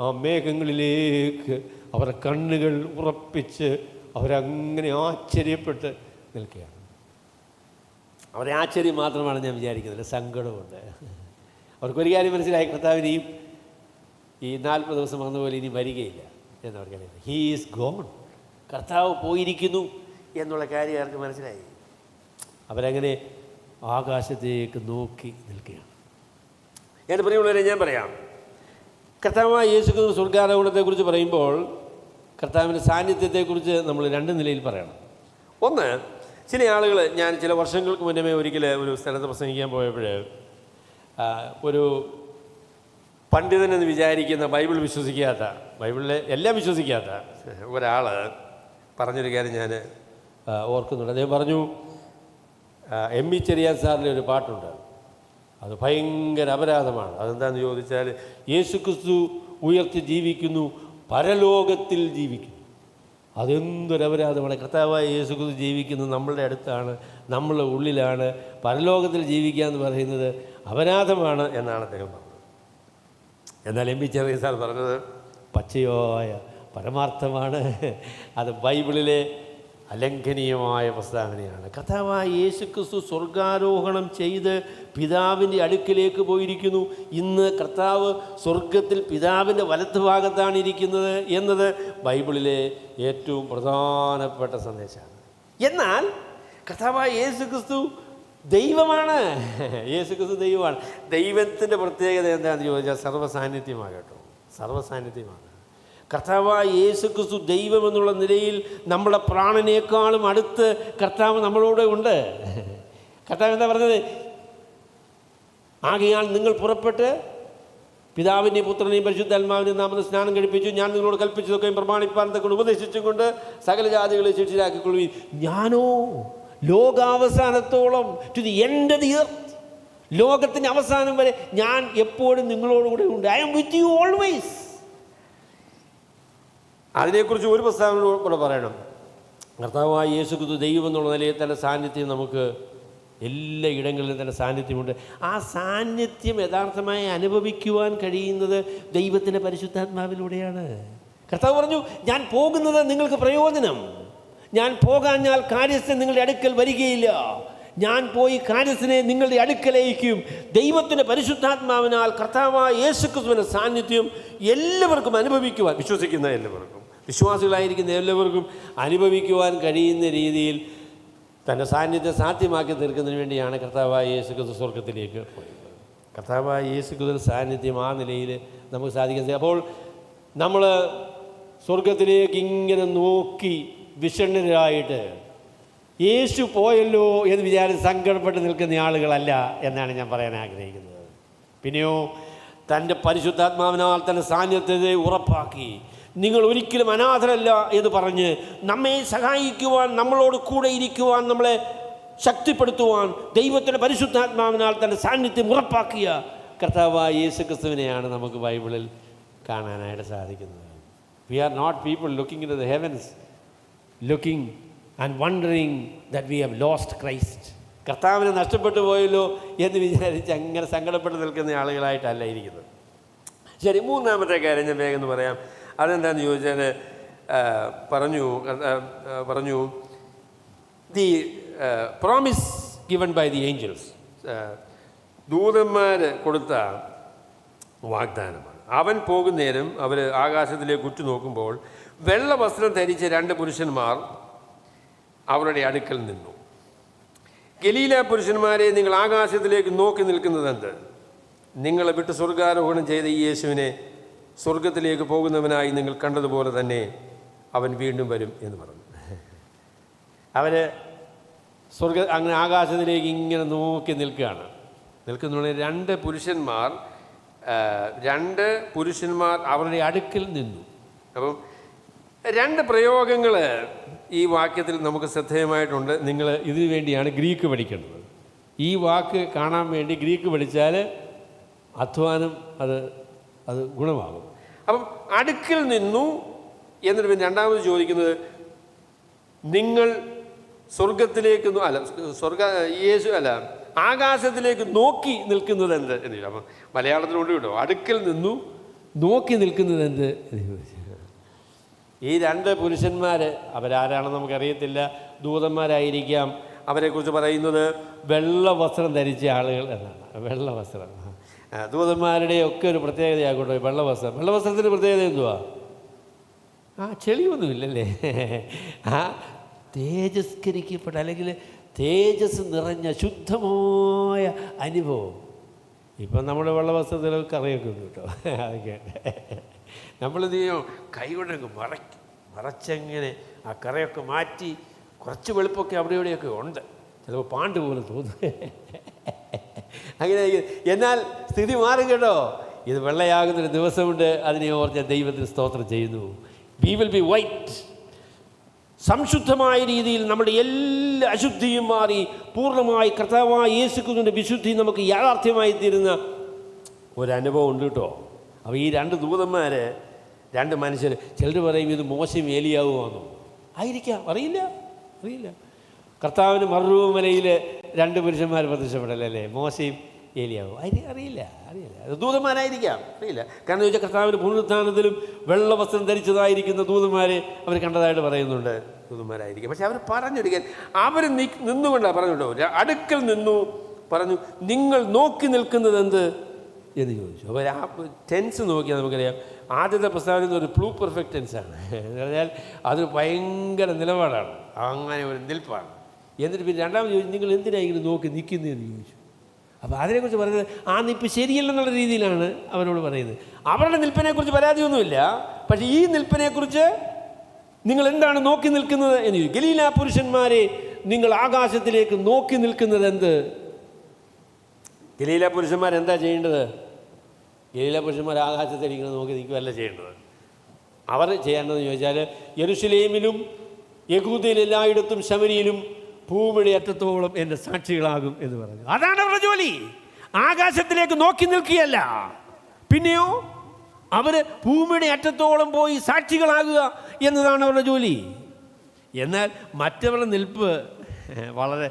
S1: ആ മേഘങ്ങളിലേക്ക് അവരുടെ കണ്ണുകൾ ഉറപ്പിച്ച് അവരങ്ങനെ ആശ്ചര്യപ്പെട്ട് നിൽക്കുകയാണ്. അവരെ ആശ്ചര്യം മാത്രമാണ് ഞാൻ വിചാരിക്കുന്നില്ല, സങ്കടമുണ്ട്. അവർക്കൊരു കാര്യം മനസ്സിലായി, കർത്താവിനെയും ഈ 40 ദിവസം വന്ന പോലെ ഇനി വരികയില്ല എന്നവർക്കറിയാം. ഹീ ഈസ് ഗോൺ, കർത്താവ് പോയിരിക്കുന്നു എന്നുള്ള കാര്യം അവർക്ക് മനസ്സിലായി. അവരങ്ങനെ ആകാശത്തേക്ക് നോക്കി നിൽക്കുകയാണ്. എൻ്റെ പ്രിയമുള്ളവരെ, ഞാൻ പറയാം, കർത്താവായ യേശുക്രിസ്തു സ്വർഗ്ഗാരോഹണത്തെക്കുറിച്ച് പറയുമ്പോൾ കർത്താവിൻ്റെ സാന്നിധ്യത്തെക്കുറിച്ച് നമ്മൾ 2 നിലയിൽ പറയണം. ഒന്ന്, ചില ആളുകൾ, ഞാൻ ചില വർഷങ്ങൾക്ക് മുന്നമേ ഒരിക്കൽ ഒരു സ്ഥലത്ത് പ്രസംഗിക്കാൻ പോയപ്പോൾ ഒരു പണ്ഡിതനെന്ന് വിചാരിക്കുന്ന ബൈബിൾ വിശ്വസിക്കാത്ത, ബൈബിളിലെ എല്ലാം വിശ്വസിക്കാത്ത ഒരാൾ പറഞ്ഞൊരു കാര്യം ഞാൻ ഓർക്കുന്നുണ്ട്. അദ്ദേഹം പറഞ്ഞു, എം.ഇ. ചെറിയാൻ സാറിൻ്റെ ഒരു പാട്ടുണ്ട്, അത് ഭയങ്കര അപരാധമാണ്. അതെന്താണെന്ന് ചോദിച്ചാൽ, യേശുക്രിസ്തു ഉയർത്തി ജീവിക്കുന്നു, പരലോകത്തിൽ ജീവിക്കുന്നു. അതെന്തൊരപരാധമാണ്. കർത്താവായ യേശുക്രിസ്തു ജീവിക്കുന്നത് നമ്മളുടെ അടുത്താണ്, നമ്മളുടെ ഉള്ളിലാണ്. പരലോകത്തിൽ ജീവിക്കുക എന്ന് പറയുന്നത് അപരാധമാണ് എന്നാണ് അദ്ദേഹം പറഞ്ഞത്. എന്നാൽ എം.ഇ. ചെറിയാൻ സാർ പറഞ്ഞത് പച്ചയായ പരമാർത്ഥമാണ്. അത് ബൈബിളിലെ അലംഘനീയമായ പ്രസ്താവനയാണ്. കർത്താവായ യേശുക്രിസ്തു സ്വർഗ്ഗാരോഹണം ചെയ്ത് പിതാവിൻ്റെ അടുക്കിലേക്ക് പോയിരിക്കുന്നു. ഇന്ന് കർത്താവ് സ്വർഗത്തിൽ പിതാവിൻ്റെ വലത്തുഭാഗത്താണ് ഇരിക്കുന്നത് എന്നത് ബൈബിളിലെ ഏറ്റവും പ്രധാനപ്പെട്ട സന്ദേശമാണ്. എന്നാൽ കർത്താവായ യേശുക്രിസ്തു ദൈവമാണ്. യേശുക്രിസ്തു ദൈവമാണ്. ദൈവത്തിൻ്റെ പ്രത്യേകത എന്താണെന്ന് ചോദിച്ചാൽ സർവ്വസാന്നിധ്യമാണ് കേട്ടോ, സർവ്വസാന്നിധ്യമാണ്. കർത്താവായ യേശുക്രിസ്തു ദൈവം എന്നുള്ള നിലയിൽ നമ്മുടെ പ്രാണനേക്കാളും അടുത്ത് കർത്താവ് നമ്മളോട് ഉണ്ട്. കർത്താവ് എന്താ പറഞ്ഞത്? ആകയാൽ നിങ്ങൾ പുറപ്പെട്ട് പിതാവിൻ്റെയും പുത്രനെയും പരിശുദ്ധാത്മാവിൻ്റെയും നാമത്തിൽ സ്നാനം കഴിപ്പിച്ചു, ഞാൻ നിങ്ങളോട് കൽപ്പിച്ചതൊക്കെയും പ്രമാണിപ്പാൻ കൊണ്ട് ഉപദേശിച്ചും കൊണ്ട് സകല ജാതികളെ ശിക്ഷിതരാക്കിക്കൊള്ളുവിൻ. ഞാനോ ലോകാവസാനത്തോളം, to the end of the earth, ലോകത്തിൻ്റെ അവസാനം വരെ ഞാൻ എപ്പോഴും നിങ്ങളോടുകൂടെ ഉണ്ട്. I am with you always. അതിനെക്കുറിച്ച് ഒരു പ്രസ്താവന കൂടെ പറയണം. കർത്താവായ യേശുക്രിസ്തു ദൈവം എന്നുള്ള നിലയിൽ തന്നെ സാന്നിധ്യം നമുക്ക് എല്ലാ ഇടങ്ങളിലും തന്നെ സാന്നിധ്യമുണ്ട്. ആ സാന്നിധ്യം യഥാർത്ഥമായി അനുഭവിക്കുവാൻ കഴിയുന്നത് ദൈവത്തിൻ്റെ പരിശുദ്ധാത്മാവിലൂടെയാണ്. കർത്താവ് പറഞ്ഞു, ഞാൻ പോകുന്നത് നിങ്ങൾക്ക് പ്രയോജനം, ഞാൻ പോകാഞ്ഞാൽ കാര്യസ്ഥൻ നിങ്ങളുടെ അടുക്കൽ വരികയില്ല, ഞാൻ പോയി കാര്യസ്ഥനെ നിങ്ങളുടെ അടുക്കലയക്കും. ദൈവത്തിൻ്റെ പരിശുദ്ധാത്മാവിനാൽ കർത്താവായ യേശുക്രിസ്തുവിൻ്റെ സാന്നിധ്യം എല്ലാവർക്കും അനുഭവിക്കുവാൻ, വിശ്വസിക്കുന്ന എല്ലാവർക്കും, വിശ്വാസികളായിരിക്കുന്ന എല്ലാവർക്കും അനുഭവിക്കുവാൻ കഴിയുന്ന രീതിയിൽ തൻ്റെ സാന്നിധ്യം സാധ്യമാക്കി തീർക്കുന്നതിന് വേണ്ടിയാണ് കർത്താവായ യേശുക്രിസ്തു സ്വർഗത്തിലേക്ക് പോയത്. കർത്താവായ യേശുക്രിസ്തു സാന്നിധ്യം ആ നിലയിൽ നമുക്ക് സാധിക്കുന്നത്. അപ്പോൾ നമ്മൾ സ്വർഗത്തിലേക്ക് ഇങ്ങനെ നോക്കി വിഷണ്ണരായിട്ട് യേശു പോയല്ലോ എന്ന് വിചാരിച്ച് സങ്കടപ്പെട്ട് നിൽക്കുന്ന ആളുകളല്ല എന്നാണ് ഞാൻ പറയാൻ ആഗ്രഹിക്കുന്നത്. പിന്നെയോ തൻ്റെ പരിശുദ്ധാത്മാവിനാൽ തൻ്റെ സാന്നിധ്യത്തെ ഉറപ്പാക്കി, നിങ്ങൾ ഒരിക്കലും അനാഥരല്ല എന്ന് പറഞ്ഞ് നമ്മെ സഹായിക്കുവാൻ, നമ്മളോട് കൂടെ ഇരിക്കുവാൻ, നമ്മളെ ശക്തിപ്പെടുത്തുവാൻ ദൈവത്തിൻ്റെ പരിശുദ്ധാത്മാവിനാൽ തൻ്റെ സാന്നിധ്യം ഉറപ്പാക്കിയ കർത്താവായ യേശുക്രിസ്തുവിനെയാണ് നമുക്ക് ബൈബിളിൽ കാണാനായിട്ട് സാധിക്കുന്നത്. We are not people looking into the heavens, looking and wondering that we have lost Christ. കർത്താവിനെ നഷ്ടപ്പെട്ടു പോയല്ലോ എന്ന് വിചാരിച്ച് അങ്ങനെ സങ്കടപ്പെട്ട് നിൽക്കുന്ന ആളുകളായിട്ടല്ല ഇരിക്കുന്നത്. ശരി, മൂന്നാമത്തെ കാര്യം ഞാൻ വേഗം പറയാം. അതെന്താണെന്ന് ചോദിച്ചാൽ പറഞ്ഞു the promise given by the angels, ദൂതന്മാർ കൊടുത്ത വാഗ്ദാനമാണ്. അവൻ പോകുന്നേരം അവർ ആകാശത്തിലേക്ക് ഉറ്റുനോക്കുമ്പോൾ വെള്ള വസ്ത്രം ധരിച്ച 2 പുരുഷന്മാർ അവരുടെ അടുക്കൽ നിന്നു. ഗലീല പുരുഷന്മാരെ, നിങ്ങൾ ആകാശത്തിലേക്ക് നോക്കി നിൽക്കുന്നതെന്ത്? നിങ്ങളെ വിട്ട് സ്വർഗ്ഗാരോഹണം ചെയ്ത ഈ യേശുവിനെ സ്വർഗത്തിലേക്ക് പോകുന്നവനായി നിങ്ങൾ കണ്ടതുപോലെ തന്നെ അവൻ വീണ്ടും വരും എന്ന് പറഞ്ഞു. അവർ അങ്ങനെ ആകാശത്തിലേക്ക് ഇങ്ങനെ നോക്കി നിൽക്കുകയാണ്. നിൽക്കുന്ന 2 പുരുഷന്മാർ അവരുടെ അടുക്കൽ നിന്നു. അപ്പം 2 പ്രയോഗങ്ങൾ ഈ വാക്യത്തിൽ നമുക്ക് ശ്രദ്ധേയമായിട്ടുണ്ട്. നിങ്ങൾ ഇതിനു വേണ്ടിയാണ് ഗ്രീക്ക് പഠിക്കേണ്ടത്. ഈ വാക്ക് കാണാൻ വേണ്ടി ഗ്രീക്ക് പഠിച്ചാൽ അധ്വാനം അത് ഗുണമാകും. അപ്പം അടുക്കിൽ നിന്നു എന്നിട്ട് പിന്നെ രണ്ടാമത് ചോദിക്കുന്നത്, നിങ്ങൾ സ്വർഗത്തിലേക്ക് ആകാശത്തിലേക്ക് നോക്കി നിൽക്കുന്നത് എന്ത് എന്ന് ചോദിച്ചു. അപ്പം മലയാളത്തിനോട് കേട്ടോ, അടുക്കിൽ നിന്നു നോക്കി നിൽക്കുന്നത് എന്ത് എന്ന് ചോദിച്ചു. ഈ രണ്ട് പുരുഷന്മാർ അവരാരാണെന്ന് നമുക്കറിയത്തില്ല, ദൂതന്മാരായിരിക്കാം. അവരെക്കുറിച്ച് പറയുന്നത് വെള്ള വസ്ത്രം ധരിച്ച ആളുകൾ എന്നാണ്. വെള്ള വസ്ത്രം ദൂതന്മാരുടെ ഒക്കെ ഒരു പ്രത്യേകതയാകട്ടെ. വെള്ള വസ്ത്രത്തിൻ്റെ പ്രത്യേകത എന്തുവാ? ചെളിയൊന്നുമില്ലല്ലേ. തേജസ്കരിക്കപ്പെട്ട അല്ലെങ്കിൽ തേജസ് നിറഞ്ഞ ശുദ്ധമായ അനുഭവം. ഇപ്പം നമ്മുടെ വെള്ള വസ്ത്രത്തിലൊക്കെ കറിയൊക്കെ ഉണ്ട് കേട്ടോ. അതൊക്കെ നമ്മളെന്ത് ചെയ്യും, കൈ കൊണ്ടൊക്കെ മറച്ചെങ്ങനെ ആ കറയൊക്കെ മാറ്റി കുറച്ച് വെളുപ്പൊക്കെ അവിടെ ഇവിടെയൊക്കെ ഉണ്ട്. ചിലപ്പോൾ പാണ്ട് പോലെ തോന്നും. അങ്ങനെ എന്നാൽ സ്ഥിതി മാറും കേട്ടോ. ഇത് വെള്ളയാകുന്നൊരു ദിവസമുണ്ട്. അതിനെ ഓർത്ത് ദൈവത്തിന് സ്തോത്രം ചെയ്യുന്നു. We will be white. സംശുദ്ധമായ രീതിയിൽ നമ്മുടെ എല്ലാ അശുദ്ധിയും മാറി പൂർണ്ണമായി കർത്താവായ യേശുക്രിസ്തുവിൻ്റെ വിശുദ്ധി നമുക്ക് യാഥാർത്ഥ്യമായി തീരുന്ന ഒരനുഭവം ഉണ്ട് കേട്ടോ. അപ്പോൾ ഈ രണ്ട് ദൂതന്മാർ, രണ്ട് മനുഷ്യർ, ചിലർ പറയും ഇത് മോശയും ഏലിയാവുമാണോ? ആയിരിക്കാം, അറിയില്ല. കർത്താവിന് മറുമലയിൽ രണ്ട് പുരുഷന്മാർ പ്രത്യക്ഷപ്പെടലല്ലേ, മോശയും ഏലിയാവും? അറിയില്ല. ദൂതന്മാരായിരിക്കാം, അറിയില്ല. കാരണം ചോദിച്ചാൽ കർത്താവിൻ്റെ പുനരുത്ഥാനത്തിലും വെള്ള വസ്ത്രം ധരിച്ചതായിരിക്കുന്ന ദൂതന്മാരെ അവർ കണ്ടതായിട്ട് പറയുന്നുണ്ട്. ദൂതന്മാരായിരിക്കും. പക്ഷെ അവർ പറഞ്ഞൊരിക്കൽ അവർ നിന്നുകൊണ്ടാണ് പറഞ്ഞുണ്ടോ, അടുക്കൽ നിന്നു പറഞ്ഞു, നിങ്ങൾ നോക്കി നിൽക്കുന്നത് എന്ത് എന്ന് ചോദിച്ചു. അപ്പോൾ ആ ടെൻസ് നോക്കിയാൽ നമുക്കറിയാം, ആദ്യത്തെ പ്രസ്താവന ഒരു പ്ലൂ പെർഫെക്റ്റ് ടെൻസാണ്. എന്ന് പറഞ്ഞാൽ അത് ഭയങ്കര നിലപാടാണ്, അങ്ങനെ ഒരു നിൽപ്പാണ്. എന്നിട്ട് പിന്നെ രണ്ടാമത് ചോദിച്ചു, നിങ്ങൾ എന്തിനാണ് ഇങ്ങനെ നോക്കി നിൽക്കുന്നതെന്ന് ചോദിച്ചു. അപ്പോൾ അതിനെക്കുറിച്ച് പറയുന്നത് ആ നിൽപ്പ് ശരിയല്ലെന്നുള്ള രീതിയിലാണ് അവരോട് പറയുന്നത്. അവരുടെ നിൽപ്പിനെക്കുറിച്ച് പരാതിയൊന്നുമില്ല, പക്ഷേ ഈ നിൽപ്പിനെക്കുറിച്ച് നിങ്ങൾ എന്താണ് നോക്കി നിൽക്കുന്നത് എന്ന് ചോദിച്ചു. ഗലീല പുരുഷന്മാരെ, നിങ്ങൾ ആകാശത്തിലേക്ക് നോക്കി നിൽക്കുന്നത് എന്ത്? ഗലീല പുരുഷന്മാരെന്താ ചെയ്യേണ്ടത്? ഗലീല പുരുഷന്മാർ ആകാശത്തിരിക്കുന്നത് നോക്കി നിൽക്കുകയല്ല ചെയ്യേണ്ടത്. അവർ ചെയ്യേണ്ടതെന്ന് ചോദിച്ചാൽ, യെരുശലേമിലും യഹൂദയിൽ എല്ലായിടത്തും ശമരിയിലും ഭൂമിയുടെ അറ്റത്തോളം എൻ്റെ സാക്ഷികളാകും എന്ന് പറഞ്ഞു. അതാണ് അവരുടെ ജോലി. ആകാശത്തിലേക്ക് നോക്കി നിൽക്കുകയല്ല, പിന്നെയോ അവർ ഭൂമിയുടെ അറ്റത്തോളം പോയി സാക്ഷികളാകുക എന്നതാണ് അവരുടെ ജോലി. എന്നാൽ മറ്റവരുടെ നിൽപ്പ് വളരെ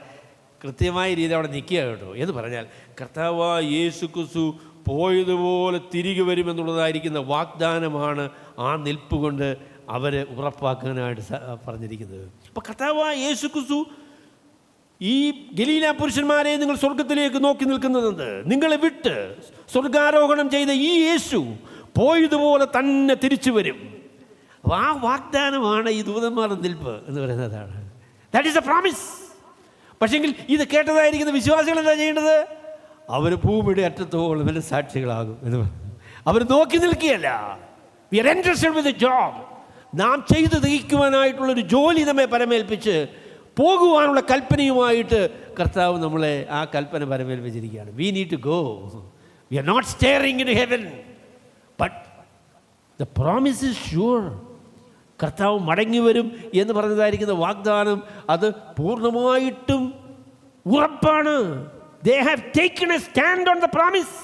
S1: കൃത്യമായ രീതി അവിടെ നിൽക്കുക കേട്ടോ. എന്ന് പറഞ്ഞാൽ കർത്താവായ യേശുക്രിസ്തു പോയതുപോലെ തിരികെ വരുമെന്നുള്ളതായിരിക്കുന്ന വാഗ്ദാനമാണ് ആ നിൽപ്പ് കൊണ്ട് അവർ ഉറപ്പാക്കാനായിട്ട് പറഞ്ഞിരിക്കുന്നത്. അപ്പോൾ കർത്താവായ യേശുക്രിസ്തു ഈ ഗലീല പുരുഷന്മാരെ, നിങ്ങൾ സ്വർഗത്തിലേക്ക് നോക്കി നിൽക്കുന്നതെന്ത്? നിങ്ങളെ വിട്ട് സ്വർഗാരോഹണം ചെയ്ത ഈ യേശു പോയതുപോലെ തന്നെ തിരിച്ചു വരും. അപ്പോൾ ആ വാഗ്ദാനമാണ് ഈ ദൂതന്മാരുടെ നിൽപ്പ് എന്ന് പറയുന്നതാണ്. That is A promise. പക്ഷേങ്കിൽ ഇത് കേട്ടതായിരിക്കുന്ന വിശ്വാസികൾ എന്താ ചെയ്യേണ്ടത്? അവർ ഭൂമിയുടെ അറ്റത്തോളം വലിയ സാക്ഷികളാകും എന്ന് പറഞ്ഞു. അവർ നോക്കി നിൽക്കുകയല്ല. We are interested with a job. നാം ചെയ്തു തികയ്ക്കുവാനായിട്ടുള്ളൊരു ജോലി നമ്മെ പരമേൽപ്പിച്ച് പോകുവാനുള്ള കൽപ്പനയുമായിട്ട് കർത്താവ് നമ്മളെ ആ കൽപ്പന പരമേൽപ്പിച്ചിരിക്കുകയാണ്. We need to go. We are not staring in heaven, but the promise is sure. കർത്താവ് മടങ്ങി വരും എന്ന് പറഞ്ഞതായിരിക്കുന്ന വാഗ്ദാനം അത് പൂർണ്ണമായിട്ടും ഉറപ്പാണ്. They have taken a stand on the promise.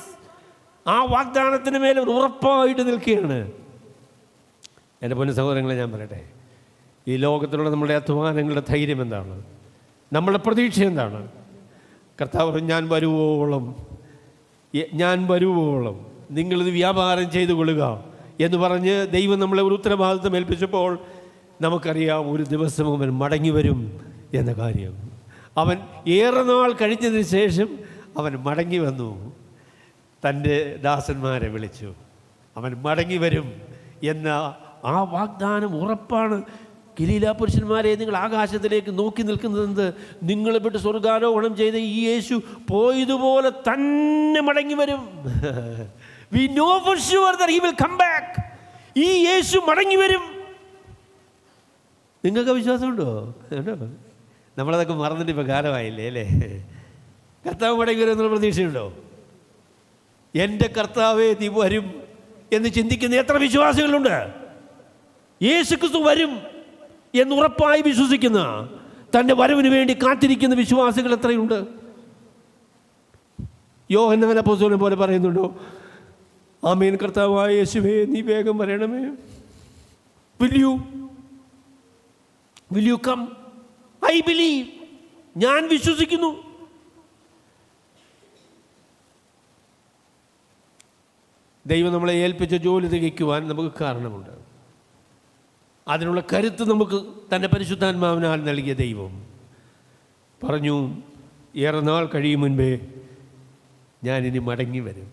S1: ആ വാഗ്ദാനത്തിന് മേലെ ഉറപ്പായിട്ട് നിൽക്കുകയാണ്. എൻ്റെ പൊന്നു സഹോദരങ്ങളെ, ഞാൻ പറയട്ടെ, ഈ ലോകത്തിലുള്ള നമ്മുടെ അധ്വാനങ്ങളുടെ ധൈര്യം എന്താണ്? നമ്മുടെ പ്രതീക്ഷ എന്താണ്? കർത്താവ് ഞാൻ വരുവോളം നിങ്ങളിത് വ്യാപാരം ചെയ്തു കൊള്ളുക എന്ന് പറഞ്ഞ് ദൈവം നമ്മളെ ഒരു ഉത്തരവാദിത്വം ഏൽപ്പിച്ചപ്പോൾ നമുക്കറിയാം ഒരു ദിവസം അവൻ മടങ്ങി വരും എന്ന കാര്യം. അവൻ ഏറെ നാൾ കഴിഞ്ഞതിന് ശേഷം അവൻ മടങ്ങി വന്നു, തൻ്റെ ദാസന്മാരെ വിളിച്ചു. അവൻ മടങ്ങി വരും എന്ന ആ വാഗ്ദാനം ഉറപ്പാണ്. ഗലീല പുരുഷന്മാരെ, നിങ്ങൾ ആകാശത്തിലേക്ക് നോക്കി നിൽക്കുന്നത്, നിങ്ങളെ വിട്ട് സ്വർഗാരോഹണം ചെയ്ത ഈ യേശു പോയതുപോലെ തന്നെ മടങ്ങി വരും. We know for sure that he will come back. ഈ യേശു മടങ്ങി വരും. നിങ്ങൾക്ക് വിശ്വാസമുണ്ടോ? നമ്മളതൊക്കെ മറന്നിട്ട് ഇപ്പോൾ കാലമായില്ലേ അല്ലേ? കർത്താവ് മടങ്ങി വരും എന്നുള്ള പ്രതീക്ഷയുണ്ടോ? എൻ്റെ കർത്താവേ നീ വരും എന്ന് ചിന്തിക്കുന്ന എത്ര വിശ്വാസികളുണ്ട്? യേശുക്രിസ്തു വരും എന്നുറപ്പായി വിശ്വസിക്കുന്ന, തൻ്റെ വരവിന് വേണ്ടി കാത്തിരിക്കുന്ന വിശ്വാസികൾ എത്രയുണ്ട്? യോഹന്നാൻ അപ്പോസ്തലനെ പോലെ പറയുന്നുണ്ടോ? ആമേൻ കർത്താവായ യേശുവേ, നീ വേഗം വരണമേ. Will you come? I believe. ഞാൻ വിശ്വസിക്കുന്നു. ദൈവം നമ്മളെ ഏൽപ്പിച്ച ജോലി തികയ്ക്കുവാൻ നമുക്ക് കാരണമുണ്ട്. അതിനുള്ള കരുത്ത് നമുക്ക് തൻ്റെ പരിശുദ്ധാത്മാവിനാൽ നൽകിയ ദൈവം പറഞ്ഞു, ഏറെ നാൾ കഴിയും മുൻപേ ഞാനിനി മടങ്ങി വരും.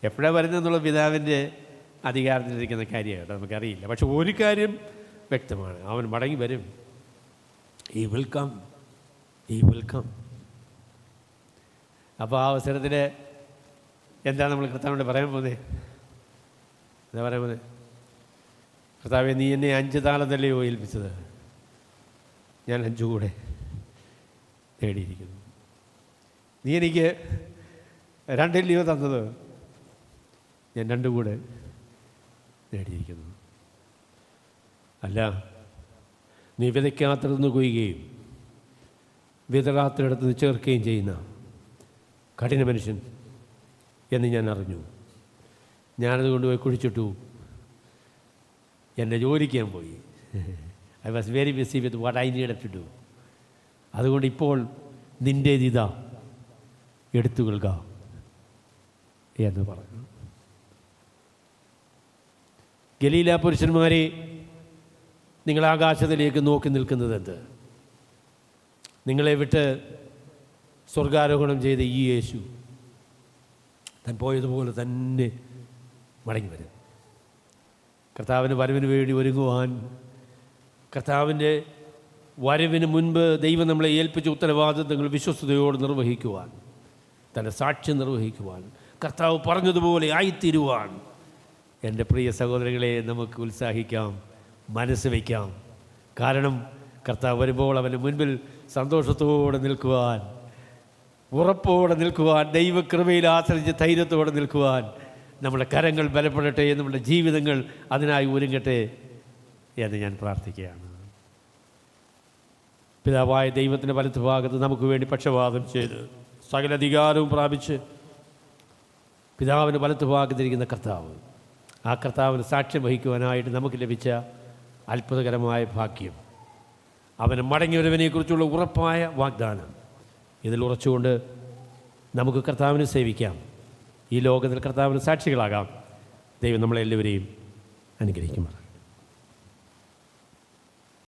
S1: എപ്പോഴാണ് വരുന്നതെന്നുള്ള പിതാവിൻ്റെ അധികാരത്തിലിരിക്കുന്ന കാര്യമാണ്, നമുക്കറിയില്ല. പക്ഷെ ഒരു കാര്യം വ്യക്തമാണ്, അവൻ മടങ്ങി വരും. He will come. അപ്പോൾ ആ അവസരത്തിൽ എന്താണ് നമ്മൾ കർത്താവിനോട് പറയാൻ പോകുന്നത്? എന്താ പറയാൻ പോകുന്നത്? കർത്താവേ, നീ എന്നെ 5 താലന്തല്ലയോ ഏൽപ്പിച്ചത്, ഞാൻ 5 കൂടെ നേടിയിരിക്കുന്നു. നീ എനിക്ക് 2 തന്നത്, ഞാൻ 2 കൂടെ നേടിയിരിക്കുന്നു. അല്ല, നീ വിതയ്ക്കാത്തിടത്ത് കൊയ്യുകയും വിതറാത്തിടത്ത് നിന്ന് ചേർക്കുകയും ചെയ്യുന്ന കഠിന മനുഷ്യൻ എന്ന് ഞാൻ അറിഞ്ഞു. ഞാനത് കൊണ്ടുപോയി കുഴിച്ചിട്ടു, എൻ്റെ ജോലിക്ക് ഞാൻ പോയി. I was very busy with what I needed to do. അതുകൊണ്ട് ഇപ്പോൾ നിൻ്റേതിതാ, എടുത്തു കൊള്ളുക എന്ന് പറഞ്ഞു. ഗലീല പുരുഷന്മാരെ, നിങ്ങൾ ആകാശത്തിലേക്ക് നോക്കി നിൽക്കുന്നത് എന്ത്? നിങ്ങളെ വിട്ട് സ്വർഗാരോഹണം ചെയ്ത ഈ യേശു താൻ പോയതുപോലെ തന്നെ മടങ്ങി വരും. കർത്താവിൻ്റെ വരവിന് വേണ്ടി ഒരുങ്ങുവാൻ, കർത്താവിൻ്റെ വരവിന് മുൻപ് ദൈവം നമ്മളെ ഏൽപ്പിച്ച ഉത്തരവാദിത്തങ്ങൾ വിശ്വസ്തയോടെ നിർവഹിക്കുവാൻ, തൻ്റെ സാക്ഷ്യം നിർവഹിക്കുവാൻ, കർത്താവ് പറഞ്ഞതുപോലെ ആയിത്തീരുവാൻ, എൻ്റെ പ്രിയ സഹോദരങ്ങളെ, നമുക്ക് ഉത്സാഹിക്കാം, മനസ്സ് വയ്ക്കാം. കാരണം കർത്താവ് വരുമ്പോൾ അവൻ്റെ മുൻപിൽ സന്തോഷത്തോടെ നിൽക്കുവാൻ, ഉറപ്പോടെ നിൽക്കുവാൻ, ദൈവകൃപയിൽ ആശ്രയിച്ച് ധൈര്യത്തോടെ നിൽക്കുവാൻ നമ്മുടെ കരങ്ങൾ ബലപ്പെടട്ടെ, നമ്മുടെ ജീവിതങ്ങൾ അതിനായി ഒരുങ്ങട്ടെ എന്ന് ഞാൻ പ്രാർത്ഥിക്കുകയാണ്. പിതാവായ ദൈവത്തിൻ്റെ വലത്ത് ഭാഗത്ത് നമുക്ക് വേണ്ടി പക്ഷപാതം ചെയ്ത് സകല അധികാരവും പ്രാപിച്ച് പിതാവിൻ്റെ വലത്ത് ഭാഗത്തിരിക്കുന്ന കർത്താവ്, ആ കർത്താവിന് സാക്ഷ്യം വഹിക്കുവാനായിട്ട് നമുക്ക് ലഭിച്ച അത്ഭുതകരമായ ഭാഗ്യം, അവന് മടങ്ങിവരവിനെക്കുറിച്ചുള്ള ഉറപ്പായ വാഗ്ദാനം, ഇതിൽ ഉറച്ചുകൊണ്ട് നമുക്ക് കർത്താവിനെ സേവിക്കാം, ഈ ലോകത്തിൽ കർത്താവിന് സാക്ഷികളാകാം. ദൈവം നമ്മളെല്ലാവരെയും അനുഗ്രഹിക്കുമാറാകട്ടെ.